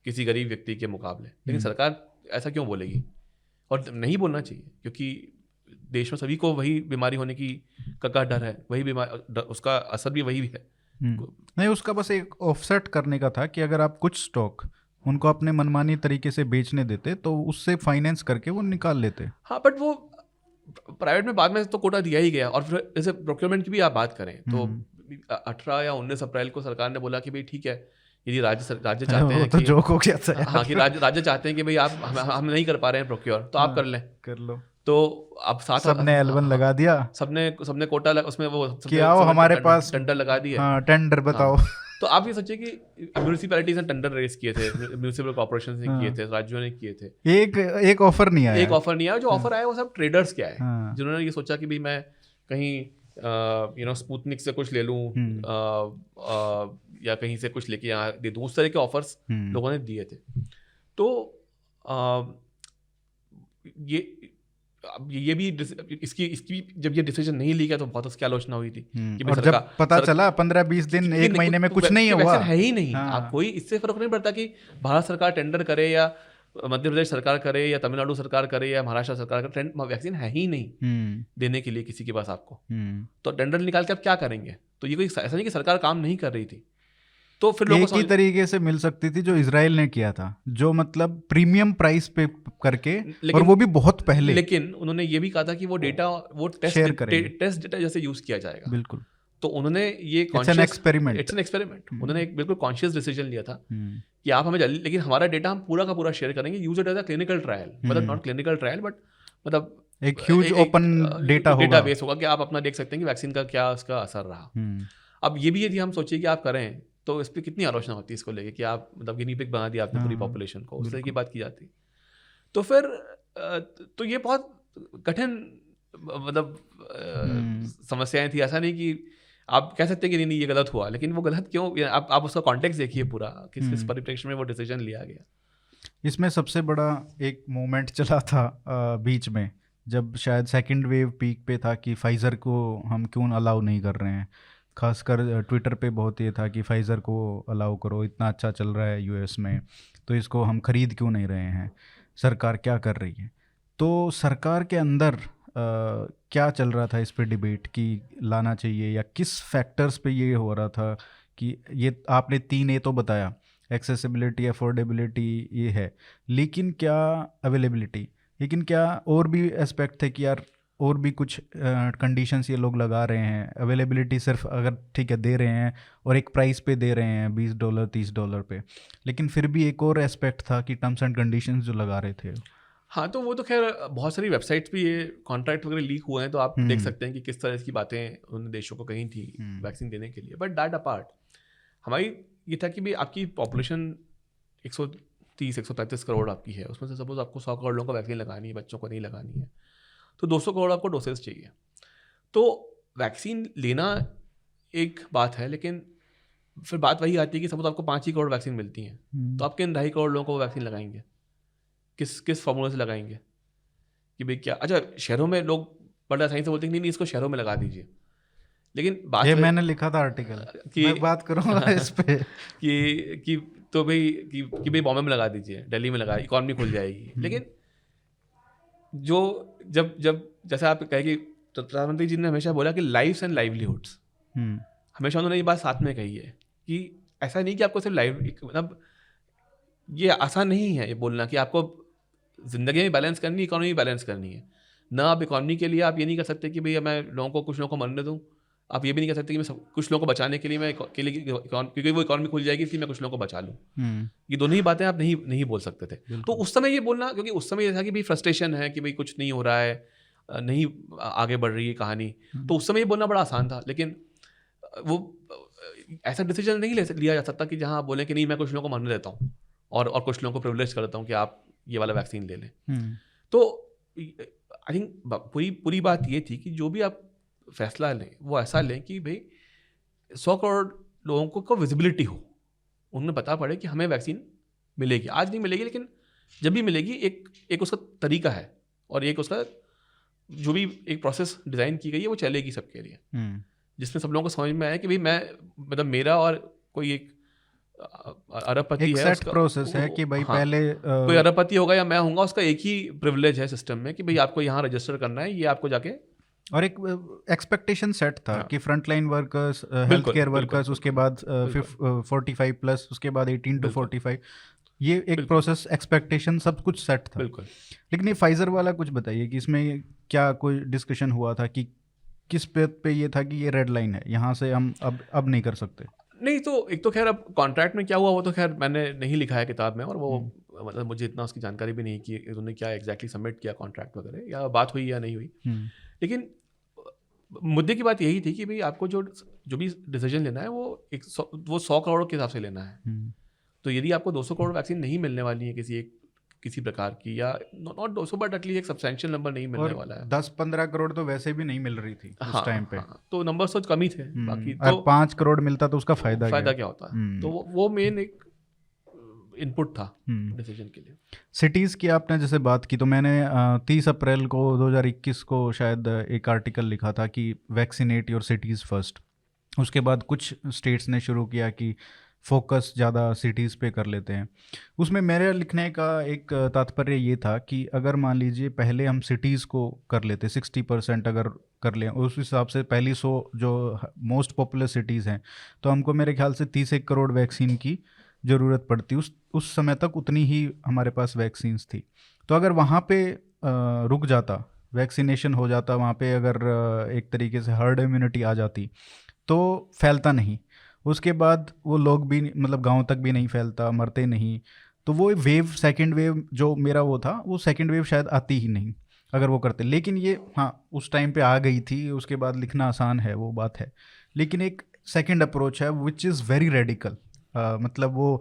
किसी गरीब व्यक्ति के मुकाबले, लेकिन सरकार ऐसा क्यों बोलेगी? और नहीं बोलना चाहिए, क्योंकि देश में सभी को वही बीमारी होने का डर है, वही बीमारी, उसका असर भी वही है। नहीं, उसका बस एक ऑफसेट करने का था कि अगर आप कुछ स्टॉक उनको अपने मनमानी तरीके से बेचने देते तो उससे फाइनेंस करके वो निकाल लेते। हाँ, बट वो प्राइवेट में बाद में तो कोटा दिया ही गया। और फिर जैसे प्रोक्योरमेंट की भी आप बात करें तो 18 या 19 अप्रैल को सरकार ने बोला कि भाई ठीक है, यदि राज्य चाहते हैं तो कि जोक हो गया था यार। हाँ, कि राज्य चाहते हैं कि भाई आप हम नहीं कर पा रहे हैं प्रोक्योर, तो आप कर लो। तो अब सबने एल्बन लगा दिया, सबने कोटा उसमें वो कि आओ हमारे पास टेंडर लगा दिए। हाँ, टेंडर बताओ। तो आप ये सोचिए कि म्यूनिसिपैलिटीज ने टेंडर रेस किए थे, म्यूनिसिपल कॉर्पोरेशन ने किए थे, राज्यों ने किए थे, एक ऑफर नहीं आया। जो ऑफर आया वो सब ट्रेडर्स के आए, जिन्होंने ये सोचा कि भाई मैं कहीं स्पुतनिक से कुछ ले लूं या कहीं से कुछ लेके यहाँ दे दूं, उस तरह के ऑफर्स लोगों ने दिए थे। तो ये भी इसकी जब ये डिसीजन नहीं लिया तो बहुत उसकी आलोचना हुई थी कि और जब पता चला 15-20 दिन 1 महीने में कुछ नहीं हुआ, है ही नहीं। आप कोई इससे फर्क नहीं पड़ता कि भारत सरकार टेंडर करे या मध्य प्रदेश सरकार करे या तमिलनाडु सरकार करे या महाराष्ट्र सरकार करे, वैक्सीन है ही नहीं देने के लिए किसी के पास आपको। तो टेंडर निकाल के आप क्या करेंगे? तो ये कोई ऐसा नहीं कि सरकार काम नहीं कर रही थी। तो फिर लोगों एक ही तरीके से मिल सकती थी जो इजराइल ने किया था, जो मतलब प्रीमियम प्राइस पे करके, और वो भी बहुत पहले। लेकिन उन्होंने ये भी कहा था कि वो डेटा वो टेस्ट डेटा जैसे यूज किया जाएगा। बिल्कुल। तो उन्होंने ये इट्स एन एक्सपेरिमेंट। उन्होंने एक बिल्कुल कॉन्शियस डिसीजन लिया था कि आप हमें जल्दी, लेकिन हमारा डेटा हम पूरा का पूरा शेयर करेंगे, use it as a clinical trial, मतलब नॉट क्लिनिकल ट्रायल बट मतलब एक ह्यूज ओपन डेटाबेस होगा कि आप अपना देख सकते हैं कि वैक्सीन का क्या उसका असर रहा। अब ये भी यदि हम सोचिए कि आप करें तो इस पर कितनी आलोचना होती है इसको लेके कि आप मतलब गिनी पिग बना दिया आपने पूरी पॉपुलेशन को, उस तरह की बात की जाती। तो फिर तो ये बहुत कठिन मतलब समस्याएं थी। ऐसा नहीं कि आप कह सकते हैं कि नहीं ये गलत हुआ, लेकिन वो गलत क्यों, आप उसका कॉन्टेक्स्ट देखिए पूरा, किस परिप्रेक्ष्य में वो डिसीजन लिया गया। इसमें सबसे बड़ा एक मोमेंट चला था बीच में, जब शायद सेकंड वेव पीक पे था कि फाइज़र को हम क्यों अलाउ नहीं कर रहे हैं। खासकर ट्विटर पे बहुत ये था कि फाइज़र को अलाउ करो, इतना अच्छा चल रहा है यूएस में, तो इसको हम ख़रीद क्यों नहीं रहे हैं, सरकार क्या कर रही है। तो सरकार के अंदर क्या चल रहा था इस पे डिबेट कि लाना चाहिए, या किस फैक्टर्स पे ये हो रहा था कि ये आपने 3 ए तो बताया, एक्सेसिबिलिटी, अफोर्डेबिलिटी ये है, लेकिन क्या अवेलेबिलिटी, लेकिन क्या और भी एस्पेक्ट थे कि यार और भी कुछ कंडीशंस ये लोग लगा रहे हैं। अवेलेबिलिटी सिर्फ अगर ठीक है दे रहे हैं और एक प्राइस पे दे रहे हैं $20 $30 पे, लेकिन फिर भी एक और एस्पेक्ट था कि टर्म्स एंड कंडीशंस जो लगा रहे थे। हाँ, तो वो तो खैर बहुत सारी वेबसाइट्स पे ये कॉन्ट्रैक्ट वगैरह लीक हुए हैं, तो आप देख सकते हैं कि किस तरह की बातें उन देशों को कही थी वैक्सीन देने के लिए। बट दैट अपार्ट, हमारी ये था कि भाई आपकी पॉपुलेशन 130-135 करोड़ आपकी है, उसमें से सपोज आपको 100 करोड़ लोगों को वैक्सीन लगानी है, बच्चों को नहीं लगानी है, तो 200 करोड़ आपको डोसेस चाहिए। तो वैक्सीन लेना एक बात है, लेकिन फिर बात वही आती है कि सपोज आपको 5 ही करोड़ वैक्सीन मिलती हैं, तो आप किन 2.5 करोड़ लोगों को वैक्सीन लगाएंगे, किस फॉर्मूले से लगाएंगे कि भाई क्या। अच्छा, शहरों में लोग बड़ा आसानी से बोलते हैं नहीं इसको शहरों में लगा दीजिए, लेकिन बात ये मैंने लिखा था आर्टिकल कि मैं बात करूँगा इस पे कि तो भाई कि भाई बॉम्बे में लगा दीजिए, दिल्ली में लगा, इकॉनमी खुल जाएगी। लेकिन जो जब जैसे आप कहे कि प्रधानमंत्री जी ने हमेशा बोला कि लाइव्स एंड लाइवलीहुड्स, हमेशा उन्होंने ये बात साथ में कही है कि ऐसा नहीं कि आपको सिर्फ मतलब ये आसान नहीं है ये बोलना कि आपको ज़िंदगी में बैलेंस करनी है, इकॉनमी बैलेंस करनी है ना। आप इकॉनमी के लिए आप ये नहीं कर सकते कि भैया मैं कुछ लोगों को मरने दूँ, आप ये भी नहीं कर सकते कि मैं कुछ लोगों को बचाने के लिए क्योंकि वो इकॉनमी खुल जाएगी इसलिए मैं कुछ लोगों को बचा लूँ। ये दोनों ही बातें आप नहीं बोल सकते थे। तो उस समय ये बोलना, क्योंकि उस समय ये था कि भाई फ्रस्ट्रेशन है कि भाई कुछ नहीं हो रहा है, नहीं आगे बढ़ रही है कहानी, तो उस समय ये बोलना बड़ा आसान था। लेकिन वो ऐसा डिसीजन नहीं लिया जा सकता कि जहाँ आप बोलें कि नहीं मैं कुछ लोगों को मरने देता हूँ और कुछ लोगों को प्रिविलेज कर देता हूँ कि आप ये वाला वैक्सीन ले लें। तो आई थिंक पूरी बात ये थी कि जो भी आप फैसला लें वो ऐसा लें कि भाई 100 करोड़ लोगों को विजिबिलिटी हो, उन्हें पता पड़े कि हमें वैक्सीन मिलेगी। आज नहीं मिलेगी, लेकिन जब भी मिलेगी एक उसका तरीका है और एक उसका जो भी एक प्रोसेस डिज़ाइन की गई है वो चलेगी सबके लिए, जिसमें सब लोगों को समझ में आया कि भाई मैं मतलब मेरा और कोई एक अरबपति एक है सेट उसका प्रोसेस है कि भाई हाँ, पहले कोई अरबपति होगा या मैं होऊंगा, उसका एक ही प्रिविलेज है सिस्टम में कि भाई आपको यहाँ रजिस्टर करना है, ये आपको जाके और एक एक्सपेक्टेशन सेट था हाँ कि फ्रंटलाइन वर्कर्स, हेल्थ बिल्कुल केयर बिल्कुल वर्कर्स, उसके बिल्कुल बाद बिल्कुल 45 प्लस, उसके बाद 18 टू बिल्कुल 45, ये एक बिल्कुल प्रोसेस एक्सपेक्टेशन सब कुछ सेट था। बिल्कुल। लेकिन ये फाइजर वाला कुछ बताइए कि इसमें क्या कोई डिस्कशन हुआ था कि किस पे ये था कि ये रेड लाइन है, यहाँ से हम अब नहीं कर सकते? नहीं तो एक तो खैर अब कॉन्ट्रैक्ट में क्या हुआ वो तो खैर मैंने नहीं लिखा है किताब में, और वो मतलब मुझे इतना उसकी जानकारी भी नहीं कि उन्होंने क्या एग्जैक्टली सबमिट किया कॉन्ट्रैक्ट वगैरह, या बात हुई या नहीं हुई। लेकिन मुद्दे की बात यही थी कि भाई आपको जो भी डिसीजन लेना है वो 100 करोड़ के हिसाब से लेना है। तो यदि आपको 200 करोड़ वैक्सीन नहीं मिलने वाली है किसी प्रकार की, या नॉट 200 बट एटलीस्ट एक सब्सटेंशियल नंबर नहीं मिलने और वाला है। 10-15 करोड़ तो वैसे भी नहीं मिल रही थी उस टाइम पे। हाँ, तो नंबर तो कम ही थे, बाकी और तो 5 करोड़ मिलता तो उसका फायदा फायदा क्या होता है। तो वो मेन एक इनपुट था डिसीजन के लिए। सिटीज़ की आपने जैसे बात की, तो मैंने 30 अप्रैल को 2021 को शायद एक आर्टिकल लिखा था कि वैक्सीनेट योर सिटीज़ फर्स्ट। उसके बाद कुछ स्टेट्स ने शुरू किया कि फोकस ज़्यादा सिटीज़ पे कर लेते हैं। उसमें मेरे लिखने का एक तात्पर्य ये था कि अगर मान लीजिए पहले हम सिटीज़ को कर लेते 60% अगर कर लें, उस हिसाब से पहली 100 जो मोस्ट पॉपुलर सिटीज़ हैं, तो हमको मेरे ख्याल से 31 करोड़ वैक्सीन की ज़रूरत पड़ती। उस समय तक उतनी ही हमारे पास वैक्सीन्स थी। तो अगर वहाँ पे रुक जाता, वैक्सीनेशन हो जाता वहाँ पे, अगर एक तरीके से हर्ड इम्यूनिटी आ जाती, तो फैलता नहीं। उसके बाद वो लोग भी मतलब गांव तक भी नहीं फैलता, मरते नहीं। तो वो वेव, सेकंड वेव जो मेरा वो था, वो सेकंड वेव शायद आती ही नहीं अगर वो करते। लेकिन ये हाँ उस टाइम पे आ गई थी, उसके बाद लिखना आसान है वो बात है। लेकिन एक सेकंड अप्रोच है विच इज़ वेरी रेडिकल। मतलब वो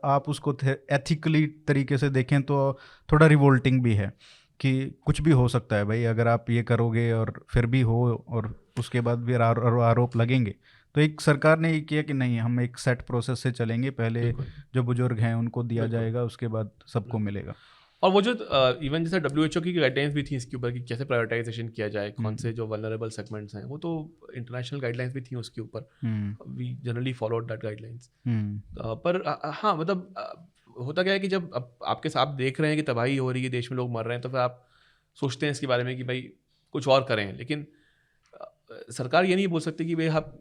आप उसको एथिकली तरीके से देखें तो थोड़ा रिवोल्टिंग भी है कि कुछ भी हो सकता है भाई अगर आप ये करोगे और फिर भी हो, और उसके बाद भी आरोप लगेंगे। तो एक सरकार ने ये किया कि नहीं, हम एक सेट प्रोसेस से चलेंगे, पहले जो बुजुर्ग हैं उनको दिया जाएगा, उसके बाद सबको मिलेगा। और वो जो इवन जैसे WHO की गाइडलाइंस भी थी इसके ऊपर कि कैसे प्रायोरिटाइजेशन किया जाए, कौन से जो वल्नरेबल सेगमेंट्स हैं, वो तो इंटरनेशनल गाइडलाइंस भी थी उसके ऊपर। We generally followed that guidelines. पर हाँ मतलब होता क्या है कि जब आपके साथ देख रहे हैं कि तबाही हो रही है, देश में लोग मर रहे हैं, तो फिर आप सोचते हैं इसके बारे में कि भाई कुछ और करें। लेकिन सरकार ये नहीं बोल सकती कि भाई आप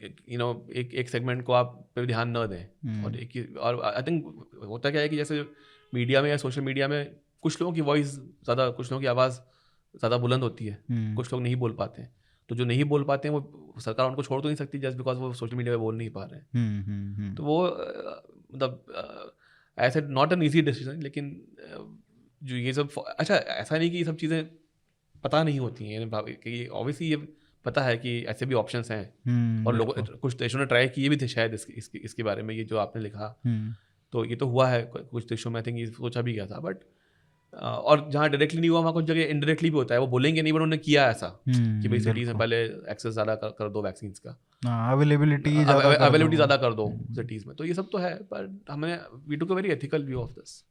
एक सेगमेंट को आप पे ध्यान न दें। और आई थिंक होता क्या है कि जैसे मीडिया में या सोशल मीडिया में कुछ लोगों की वॉइस ज़्यादा, कुछ लोगों की आवाज़ ज़्यादा बुलंद होती है, कुछ लोग नहीं बोल पाते हैं। तो जो नहीं बोल पाते हैं वो सरकार उनको छोड़ तो नहीं सकती जस्ट बिकॉज वो सोशल मीडिया पे बोल नहीं पा रहे हैं। तो वो मतलब ऐसे नॉट एन ईजी डिसीजन। लेकिन जो ये सब अच्छा, ऐसा नहीं कि ये सब चीज़ें पता नहीं होती हैं, ऑब्वियसली ये पता है कि ऐसे भी ऑप्शंस हैं, और लोगों कुछ देशों ने ट्राई किए भी थे शायद इसके बारे में, ये जो आपने लिखा। तो ये तो हुआ है कुछ देशों में, आई थिंक ये सोचा भी गया था। बट और जहाँ डायरेक्टली नहीं हुआ वहाँ कुछ जगह इनडायरेक्टली भी होता है, वो बोलेंगे नहीं बट उन्होंने किया ऐसा कि भाई सिटीज़ में पहले एक्सेस ज़्यादा कर दो वैक्सीन्स का, अवेलेबिलिटी ज़्यादा कर दो सिटीज़ में। तो ये सब तो है, पर हमने we took a very ethical view of this.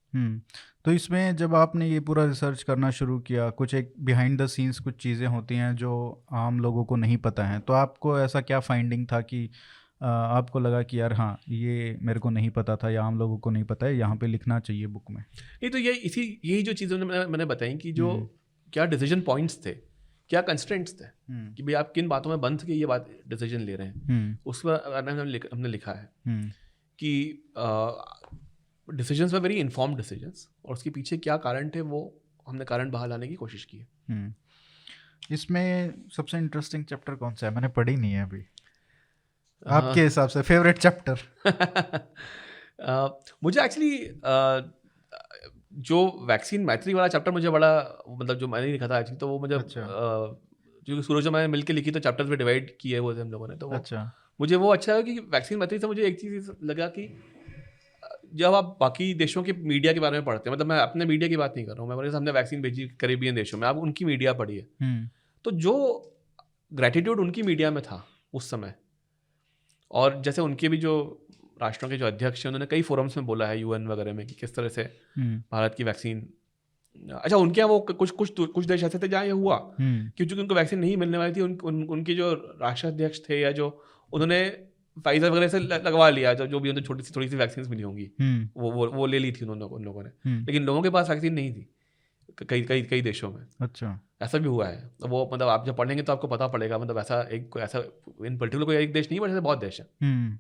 तो इसमें जब आपने ये पूरा रिसर्च करना शुरू किया, कुछ एक बिहाइंड द सीन्स कुछ चीज़ें होती हैं जो आम लोगों को नहीं पता हैं, तो आपको ऐसा क्या फाइंडिंग था कि आपको लगा कि यार हाँ ये मेरे को नहीं पता था या आम लोगों को नहीं पता है, यहाँ पे लिखना चाहिए बुक में? नहीं तो यही जो चीज़ें मैंने बताई कि जो क्या डिसीजन पॉइंट्स थे, क्या कंस्ट्रेंट्स थे, कि भाई आप किन बातों में बंद के ये बात डिसीजन ले रहे हैं, उस पर हमने लिखा है कि decisions were very informed decisions, और उसके पीछे क्या कारण थे वो हमने कारण बाहर लाने की कोशिश की है। इसमें सबसे इंटरेस्टिंग चैप्टर कौन सा है? मैंने पढ़ी नहीं है अभी। आपके हिसाब से फेवरेट चैप्टर? मुझे एक्चुअली जो वैक्सीन मैत्री वाला चैप्टर मुझे बड़ा, मतलब जो मैंने लिखा था एक्चुअली, तो वो मुझे जो सूरज मैंने मिलकर लिखी तो चैप्टर्स में डिवाइड किए हुए थे हम लोगों ने, तो मुझे वो अच्छा है कि वैक्सीन मैत्री से मुझे एक चीज़ लगा कि जब आप बाकी देशों के मीडिया के बारे में पढ़ते हैं, मतलब मैं अपने मीडिया की बात नहीं कर रहा हूँ, मैं हमने वैक्सीन भेजी कैरेबियन देशों में, आप उनकी मीडिया पढ़िए, तो जो ग्रैटिट्यूड उनकी मीडिया में था उस समय, और जैसे उनके भी जो राष्ट्रों के जो अध्यक्ष हैं उन्होंने कई फोरम्स में बोला है UN वगैरह में कि किस तरह से भारत की वैक्सीन अच्छा, उनके यहाँ वो कुछ देश ऐसे थे जहाँ ये हुआ, हम्म क्योंकि उनको वैक्सीन नहीं मिलने वाली थी। उनके जो राष्ट्राध्यक्ष थे या जो, उन्होंने फाइजर वगैरह से लगवा लिया, जो भी उन्हें थोड़ी सी वैक्सीन मिली होंगी, हम्म वो ले ली थी उन लोगों ने। हम्म लेकिन लोगों के पास वैक्सीन नहीं थी कई देशों में। अच्छा ऐसा भी हुआ है। तो वो मतलब आप जब पढ़ेंगे तो आपको पता पड़ेगा, मतलब ऐसा इन पर्टिकुलर कोई एक देश नहीं, बट ऐसे बहुत देश हैं। हम्म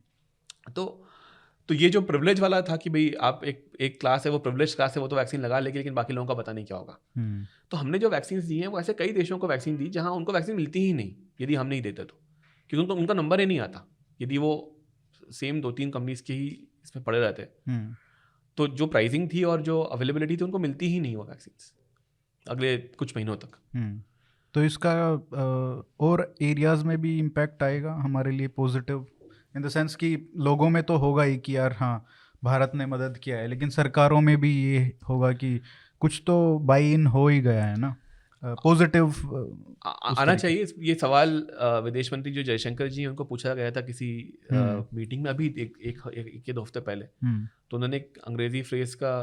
तो ये जो प्रिविलेज वाला था कि भाई आप एक क्लास है, वो प्रिविलेज क्लास है, वो तो वैक्सीन लगा लेगी, लेकिन बाकी लोगों का पता नहीं क्या होगा। तो हमने जो वैक्सीन दी हैं वो ऐसे कई देशों को वैक्सीन दी जहाँ उनको वैक्सीन मिलती ही नहीं, यदि हम नहीं देते तो, क्योंकि उनका नंबर ही नहीं आता, यदि वो सेम 2-3 कंपनीज के ही इसमें पड़े रहते। तो जो प्राइसिंग थी और जो अवेलेबिलिटी थी, उनको मिलती ही नहीं वो वैक्सीन अगले कुछ महीनों तक। तो इसका और एरियाज में भी इम्पैक्ट आएगा हमारे लिए पॉजिटिव, इन द सेंस कि लोगों में तो होगा ही कि यार हाँ भारत ने मदद किया है, लेकिन सरकारों में भी ये होगा कि कुछ तो बाई इन हो ही गया है ना, पॉजिटिव आना चाहिए। ये सवाल विदेश मंत्री जो जयशंकर जी हैं उनको पूछा गया था किसी मीटिंग में अभी एक 2 हफ्ते पहले। तो उन्होंने एक अंग्रेजी फ्रेज का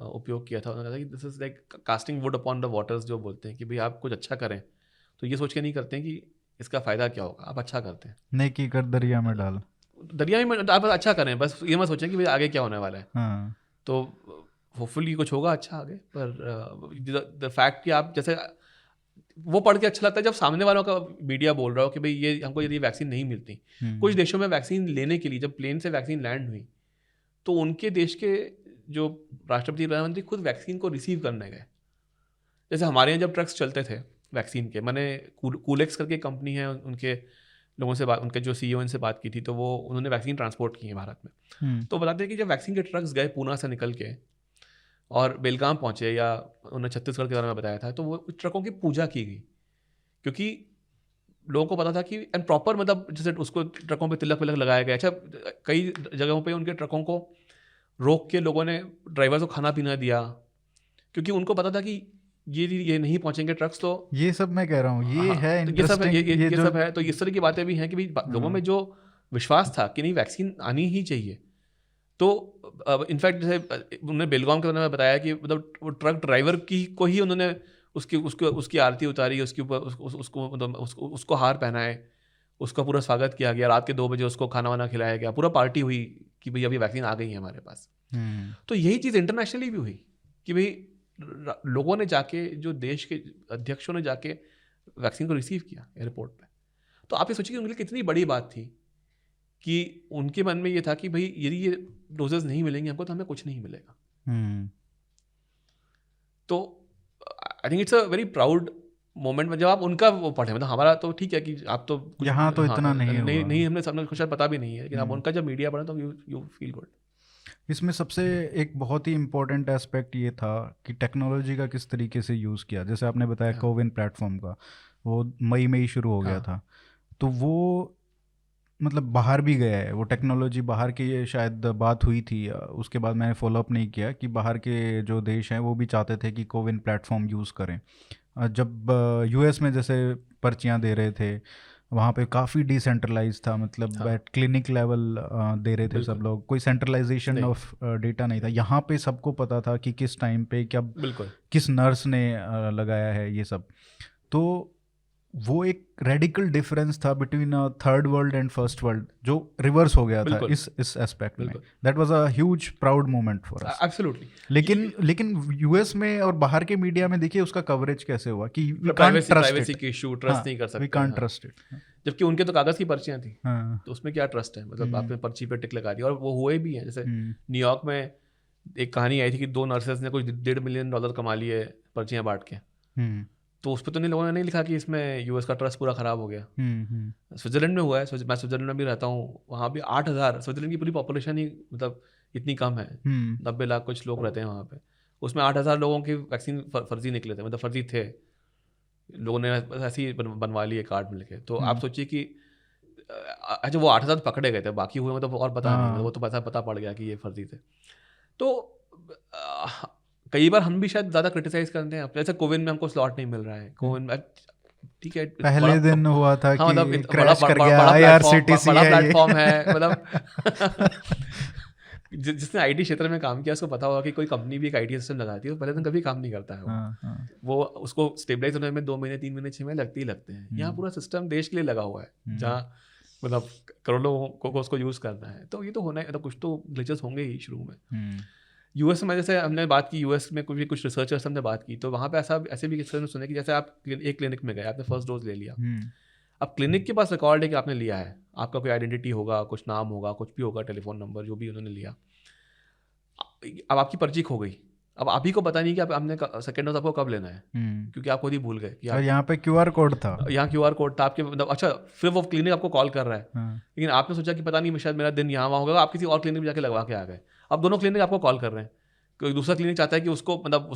उपयोग किया था। उन्होंने कहा कि this is like casting would upon the waters, जो बोलते हैं कि भाई आप कुछ अच्छा करें तो ये सोच के नहीं करते हैं कि इसका फ़ायदा क्या होगा, आप अच्छा करते हैं। नेकी कर दरिया में डाल, दरिया में आप अच्छा करें, बस ये मत सोचें कि भाई आगे क्या होने वाला है। हाँ तो होपफुली कुछ होगा अच्छा आगे। पर द फैक्ट कि आप जैसे वो पढ़ के अच्छा लगता है जब सामने वालों का मीडिया बोल रहा हो कि भाई ये हमको यदि वैक्सीन नहीं मिलती। कुछ देशों में वैक्सीन लेने के लिए जब प्लेन से वैक्सीन लैंड हुई तो उनके देश के जो राष्ट्रपति प्रधानमंत्री खुद वैक्सीन को रिसीव करने गए। जैसे हमारे यहाँ जब ट्रक्स चलते थे वैक्सीन के, मैंने कूलेक्स करके कंपनी है, उनके लोगों से बात, उनके जो CEO इनसे बात की थी, तो वो उन्होंने वैक्सीन ट्रांसपोर्ट की है भारत में। तो बताते हैं कि जब वैक्सीन के ट्रक्स गए पूना से निकल के और बेलगाम पहुँचे, या उन्होंने छत्तीसगढ़ के बारे में बताया था, तो वो ट्रकों की पूजा की गई, क्योंकि लोगों को पता था कि एंड प्रॉपर, मतलब जैसे उसको ट्रकों पे तिलक विलक लगाया गया। अच्छा, कई जगहों पे उनके ट्रकों को रोक के लोगों ने ड्राइवर को खाना पीना दिया, क्योंकि उनको पता था कि ये नहीं पहुंचेंगे ट्रक्स। तो ये सब मैं कह रहा हूँ, ये है तो ये सब है, ये जो सब है। तो इस तरह की बातें भी हैं कि भाई लोगों में जो विश्वास था कि नहीं वैक्सीन आनी ही चाहिए। तो इनफैक्ट जैसे उन्होंने बेलगाम के बारे में बताया कि मतलब वो ट्रक ड्राइवर को ही उन्होंने उसकी आरती उतारी, उसके ऊपर उसको हार पहनाए, उसका पूरा स्वागत किया गया, रात के 2 बजे उसको खाना वाना खिलाया गया, पूरा पार्टी हुई कि भाई अभी वैक्सीन आ गई है हमारे पास। तो यही चीज़ इंटरनेशनली भी हुई कि भाई लोगों ने जाके, जो देश के अध्यक्षों ने जाके वैक्सीन को रिसीव किया एयरपोर्ट पे। तो आप ये सोचिए कि उनके लिए कितनी बड़ी बात थी कि उनके मन में ये था कि भाई यदि ये डोजेस नहीं मिलेंगे हमको तो हमें कुछ नहीं मिलेगा। तो I think it's a very proud moment जब आप उनका वो पढ़े। मतलब हमारा तो ठीक है कि आप तो यहाँ तो इतना नहीं हमने सबने कुछ पता भी नहीं है, लेकिन आप उनका जब मीडिया पढ़े तो यू फील गुड। इसमें सबसे एक बहुत ही इम्पोर्टेंट एस्पेक्ट ये था कि टेक्नोलॉजी का किस तरीके से यूज़ किया। जैसे आपने बताया कोविन प्लेटफॉर्म का, वो मई में ही शुरू हो गया था, तो वो मतलब बाहर भी गया है वो टेक्नोलॉजी। बाहर की ये शायद बात हुई थी, उसके बाद मैंने फॉलोअप नहीं किया, कि बाहर के जो देश हैं वो भी चाहते थे कि कोविन प्लेटफॉर्म यूज़ करें। जब US में जैसे पर्चियाँ दे रहे थे, वहाँ पे काफ़ी डिसेंट्रलाइज था, मतलब एट क्लिनिक लेवल दे रहे थे सब लोग, कोई सेंट्रलाइजेशन ऑफ डेटा नहीं था। यहाँ पे सबको पता था कि किस टाइम पे क्या किस नर्स ने लगाया है ये सब। तो वो एक रेडिकल डिफरेंस था between third world and first world, जो रिवर्स हो गया था इस एस्पेक्ट में। That was a huge proud moment for us. Absolutely. लेकिन US में और बाहर के मीडिया में देखिए उसका कवरेज कैसे हुआ कि प्राइवेसी की इशू, ट्रस्ट नहीं कर सकते, वी कांट ट्रस्ट इट। जबकि उनके तो कागज की पर्चियां थी, तो उसमें क्या ट्रस्ट है? मतलब आपने पर्ची पे टिक लगा दी, और वो हुए भी हैं। जैसे न्यूयॉर्क में एक कहानी आई थी कि 2 नर्सेज ने कुछ $1.5 मिलियन कमा लिए पर्चियां बांट के। तो उस पर तो लोगों ने नहीं लिखा कि इसमें US का ट्रस्ट पूरा खराब हो गया। स्विट्जरलैंड में हुआ है, मैं स्विट्जरलैंड में भी रहता हूँ, वहाँ भी 8,000, स्विट्जरलैंड की पूरी पॉपुलेशन ही मतलब इतनी कम है, 90 लाख कुछ लोग रहते हैं वहाँ पे, उसमें 8,000 लोगों की वैक्सीन फर्जी निकले थे, मतलब फर्जी थे, लोगों ने ऐसे ही बनवा लिए कार्ड में लिखे। तो आप सोचिए कि अच्छा वो 8,000 पकड़े गए थे, बाकी हुए मतलब और पता नहीं, वो तो पता पड़ गया कि ये फर्जी थे। तो कई बार हम भी शायद ज़्यादा क्रिटिसाइज करते हैं, जैसे कोविन में हमको स्लॉट नहीं मिल रहा है। कोविन ठीक है, पहले दिन हुआ था कि मतलब क्रैश कर गया, IRCTC बड़ा प्लेटफॉर्म है, मतलब जिसने आईटी क्षेत्र में काम किया उसको पता होगा कि कोई कंपनी भी एक आईटी सिस्टम लगाती है तो पहले दिन कभी काम नहीं करता है वो उसको स्टेबलाइज होने में 2 महीने 3 महीने 6 महीने लगते ही लगते हैं। यहाँ पूरा सिस्टम देश के लिए लगा हुआ है जहाँ मतलब करोड़ों को उसको यूज़ करना है, तो ये तो होना है, तो कुछ तो ग्लिचेस होंगे ही शुरू में। यूएस में जैसे हमने बात की, यूएस में कुछ रिसर्चर्स हमने बात की, तो वहाँ पे ऐसे भी सुने कि जैसे आप एक क्लिनिक में गए, आपने फर्स्ट डोज ले लिया, अब क्लिनिक के पास रिकॉर्ड है कि आपने लिया है, आपका कोई आइडेंटिटी होगा, कुछ नाम होगा, कुछ भी होगा, टेलीफोन नंबर जो भी उन्होंने लिया, अब आपकी पर्ची खो गई, अब आप ही को पता नहीं कि आपने सेकेंड डोज आपको कब लेना है, क्योंकि आप खुद ही भूल गए कि और यहाँ पे क्यूआर कोड था, यहाँ क्यूआर कोड था आपके, मतलब अच्छा फिर वो क्लिनिक आपको कॉल कर रहा है, लेकिन आपने सोचा कि पता नहीं शायद मेरा दिन यहाँ वहाँ होगा, आप किसी और क्लिनिक में जाके लगवा के आ गए। अब दोनों क्लिनिक आपको कॉल कर रहे हैं, कोई दूसरा क्लिनिक चाहता है कि उसको मतलब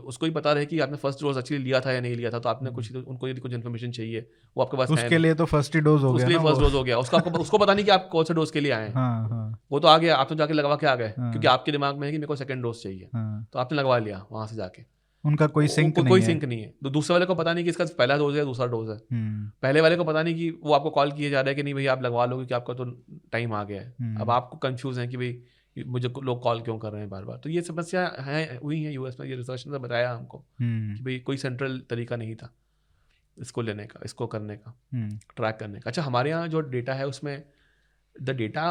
उसको ही पता रहे कि आपने फर्स्ट डोज एक्चुअली लिया था या नहीं लिया था, तो आपने उनको यदि कुछ इन्फॉर्मेशन चाहिए वो आपके पास उसके लिए तो फर्स्ट ही डोज हो गया, उसके लिए फर्स्ट डोज हो गया, उसको पता नहीं कि आप कौन से डोज के लिए आए हैं, वो तो आ गया, आप तो जाके लगवा के आ गए, क्योंकि आपके दिमाग में है कि मेरे को सेकंड डोज चाहिए, तो आपने लगवा लिया वहां से जाके, उनका कोई सिंक नहीं है। तो दूसरे वाले को पता नहीं कि इसका पहला डोज है दूसरा डोज है, पहले वाले को पता नहीं कि वो आपको कॉल किए जा रहा है कि नहीं भैया आप लगवा लो क्योंकि आपका तो टाइम आ गया है। अब आपको कंफ्यूज है कि भाई मुझे लोग कॉल क्यों कर रहे हैं बार बार, तो ये समस्या है हुई है यूएस में, ये रिसर्च ने बताया हमको कि भाई कोई सेंट्रल तरीका नहीं था इसको लेने का, इसको करने का, ट्रैक करने का। अच्छा हमारे यहाँ जो डेटा है उसमें द डेटा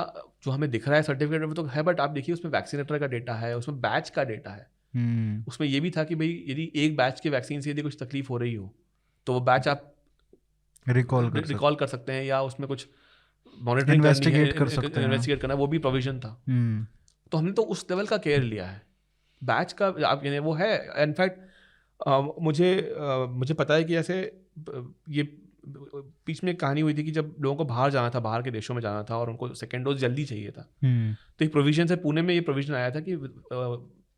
जो हमें दिख रहा है सर्टिफिकेट में तो है, बट आप देखिए उसमें वैक्सीनेटर का डेटा है, उसमें बैच का डेटा है, उसमें ये भी था कि भाई यदि एक बैच के वैक्सीन से यदि कुछ तकलीफ हो रही हो तो वो बैच आप रिकॉल कर सकते हैं, या उसमें कुछ मॉनिटरिंग इन्वेस्टिगेट करना, वो भी प्रोविजन था। तो हमने तो उस लेवल का केयर लिया है बैच का, आप वो है। इनफैक्ट मुझे पता है कि ऐसे ये बीच में एक कहानी हुई थी कि जब लोगों को बाहर जाना था, बाहर के देशों में जाना था और उनको सेकेंड डोज जल्दी चाहिए था, तो एक प्रोविजन से पुणे में ये प्रोविजन आया था कि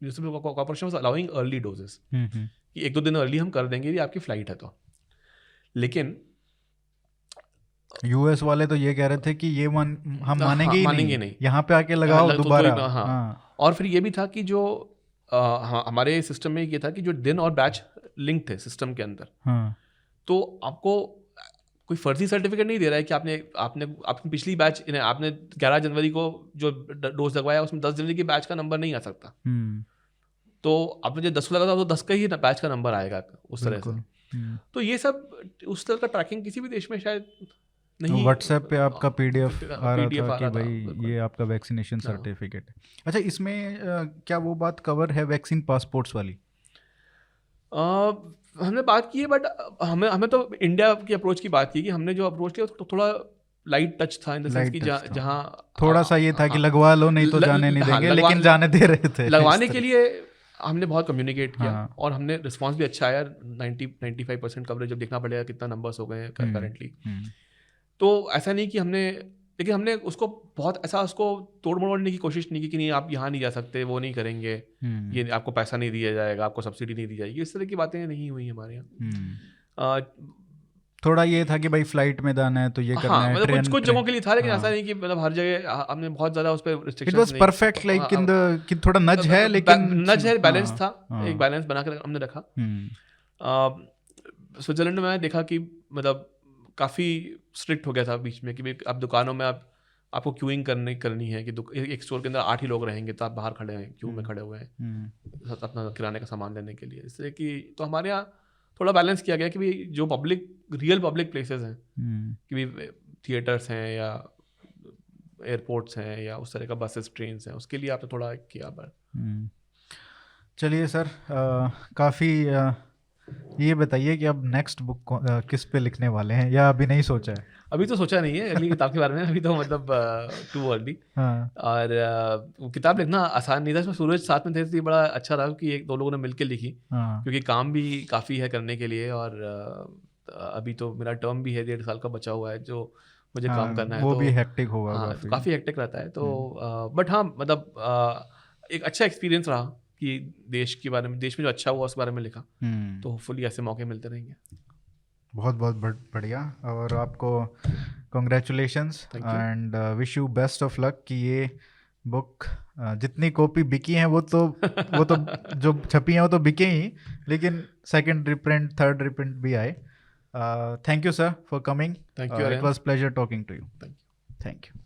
corporation was allowing early doses, कि 1-2 दिन अर्ली हम कर देंगे यदि आपकी फ्लाइट है तो। लेकिन यूएस वाले तो ये कह रहे थे कि ये हम मानेंगे ही नहीं, यहाँ पे आके लगाओ दोबारा। हाँ। और फिर ये भी था कि जो हमारे सिस्टम में ये था कि जो दिन और बैच लिंक थे सिस्टम के अंदर, तो आपको कोई फर्जी सर्टिफिकेट नहीं दे रहा है कि आपने पिछली बैच, आपने 11 जनवरी को जो डोज लगवाया उसमें 10 जनवरी की बैच का नंबर नहीं आ सकता, तो आपने जो 10 को लगा था तो 10 का ही बैच का नंबर आएगा उस तरह से। तो ये सब उस तरह का ट्रैकिंग किसी भी देश में शायद नहीं। व्हाट्सएप पे आपका पीडीएफ आ रहा था कि भाई ये आपका वैक्सीनेशन सर्टिफिकेट है। अच्छा इसमें क्या वो बात कवर है वैक्सीन पासपोर्ट्स वाली? हमने बात की है, बट हमें तो इंडिया की अप्रोच की बात की कि हमने जो अप्रोच किया तो थोड़ा लाइट टच था, इन द सेंस कि जहाँ थोड़ा सा ये था कि लगवा लो नहीं तो जाने नहीं देंगे, लेकिन जाने दे रहे थे। लगवाने के लिए हमने बहुत कम्युनिकेट किया और हमने रिस्पांस भी अच्छा आया, 90-95% कवरेज। जब देखना पड़ेगा कितना नंबर्स हो गए हैं करेंटली, तो ऐसा नहीं कि लेकिन हमने उसको बहुत ऐसा उसको तोड़ मरोड़ने की कोशिश नहीं की कि नहीं आप यहाँ नहीं जा सकते, वो नहीं करेंगे, ये आपको पैसा नहीं दिया जाएगा, आपको सब्सिडी नहीं दी जाएगी, इस तरह की बातें नहीं हुई हमारे यहाँ। थोड़ा ये था कि भाई फ्लाइट में जाना है तो ये करना है, मतलब कुछ जगहों के लिए था, लेकिन ऐसा नहीं कि मतलब हर जगह हमने बहुत ज्यादा उस पर रिस्ट्रिक्शंस नहीं। It was perfect like in the कि थोड़ा नज है, लेकिन नज है, बैलेंस था, एक बैलेंस बनाकर हमने रखा। स्विट्जरलैंड में मैंने देखा कि मतलब काफ़ी स्ट्रिक्ट हो गया था बीच में कि अब दुकानों में आपको क्यूइंग करनी है कि एक स्टोर के अंदर 8 ही लोग रहेंगे तो आप बाहर खड़े हैं, क्यू में खड़े हुए हैं अपना किराने का सामान लेने के लिए। इसलिए कि तो हमारे यहाँ थोड़ा बैलेंस किया गया कि भाई जो रियल पब्लिक प्लेसेस हैं, कि भाई थिएटर्स हैं या एयरपोर्ट्स हैं या उस तरह का बसेस ट्रेन्स हैं, उसके लिए आपने थोड़ा किया। पर चलिए सर, काफ़ी ये बताइए कि अब नेक्स्ट बुक किस पे लिखने वाले हैं, या अभी नहीं सोचा है? अभी तो सोचा नहीं है अगली किताब के बारे में, अभी तो मतलब टू अर्ली। और किताब लिखना आसान नहीं था, इसमें सूरज साथ में थे तो बड़ा अच्छा रहा कि 1-2 लोगों ने मिलकर लिखी, क्योंकि काम भी काफ़ी है करने के लिए, और अभी तो मेरा टर्म भी है 1.5 साल का बचा हुआ है जो मुझे काम करना है, वो तो भी हेक्टिक होगा। काफ़ी हेक्टिक रहता है, तो बट हाँ मतलब एक अच्छा एक्सपीरियंस रहा कि देश के बारे में, देश में जो अच्छा हुआ उस बारे में लिखा, तो होपफुली ऐसे मौके मिलते रहेंगे। बहुत बहुत बढ़िया, और आपको congratulations and wish you best of luck कि ये बुक जितनी कॉपी बिकी हैं वो तो जो छपी हैं वो तो बिके ही, लेकिन सेकंड रिप्रिंट, थर्ड रिप्रिंट भी आए। Thank you sir for coming, it was pleasure talking to you. Thank you.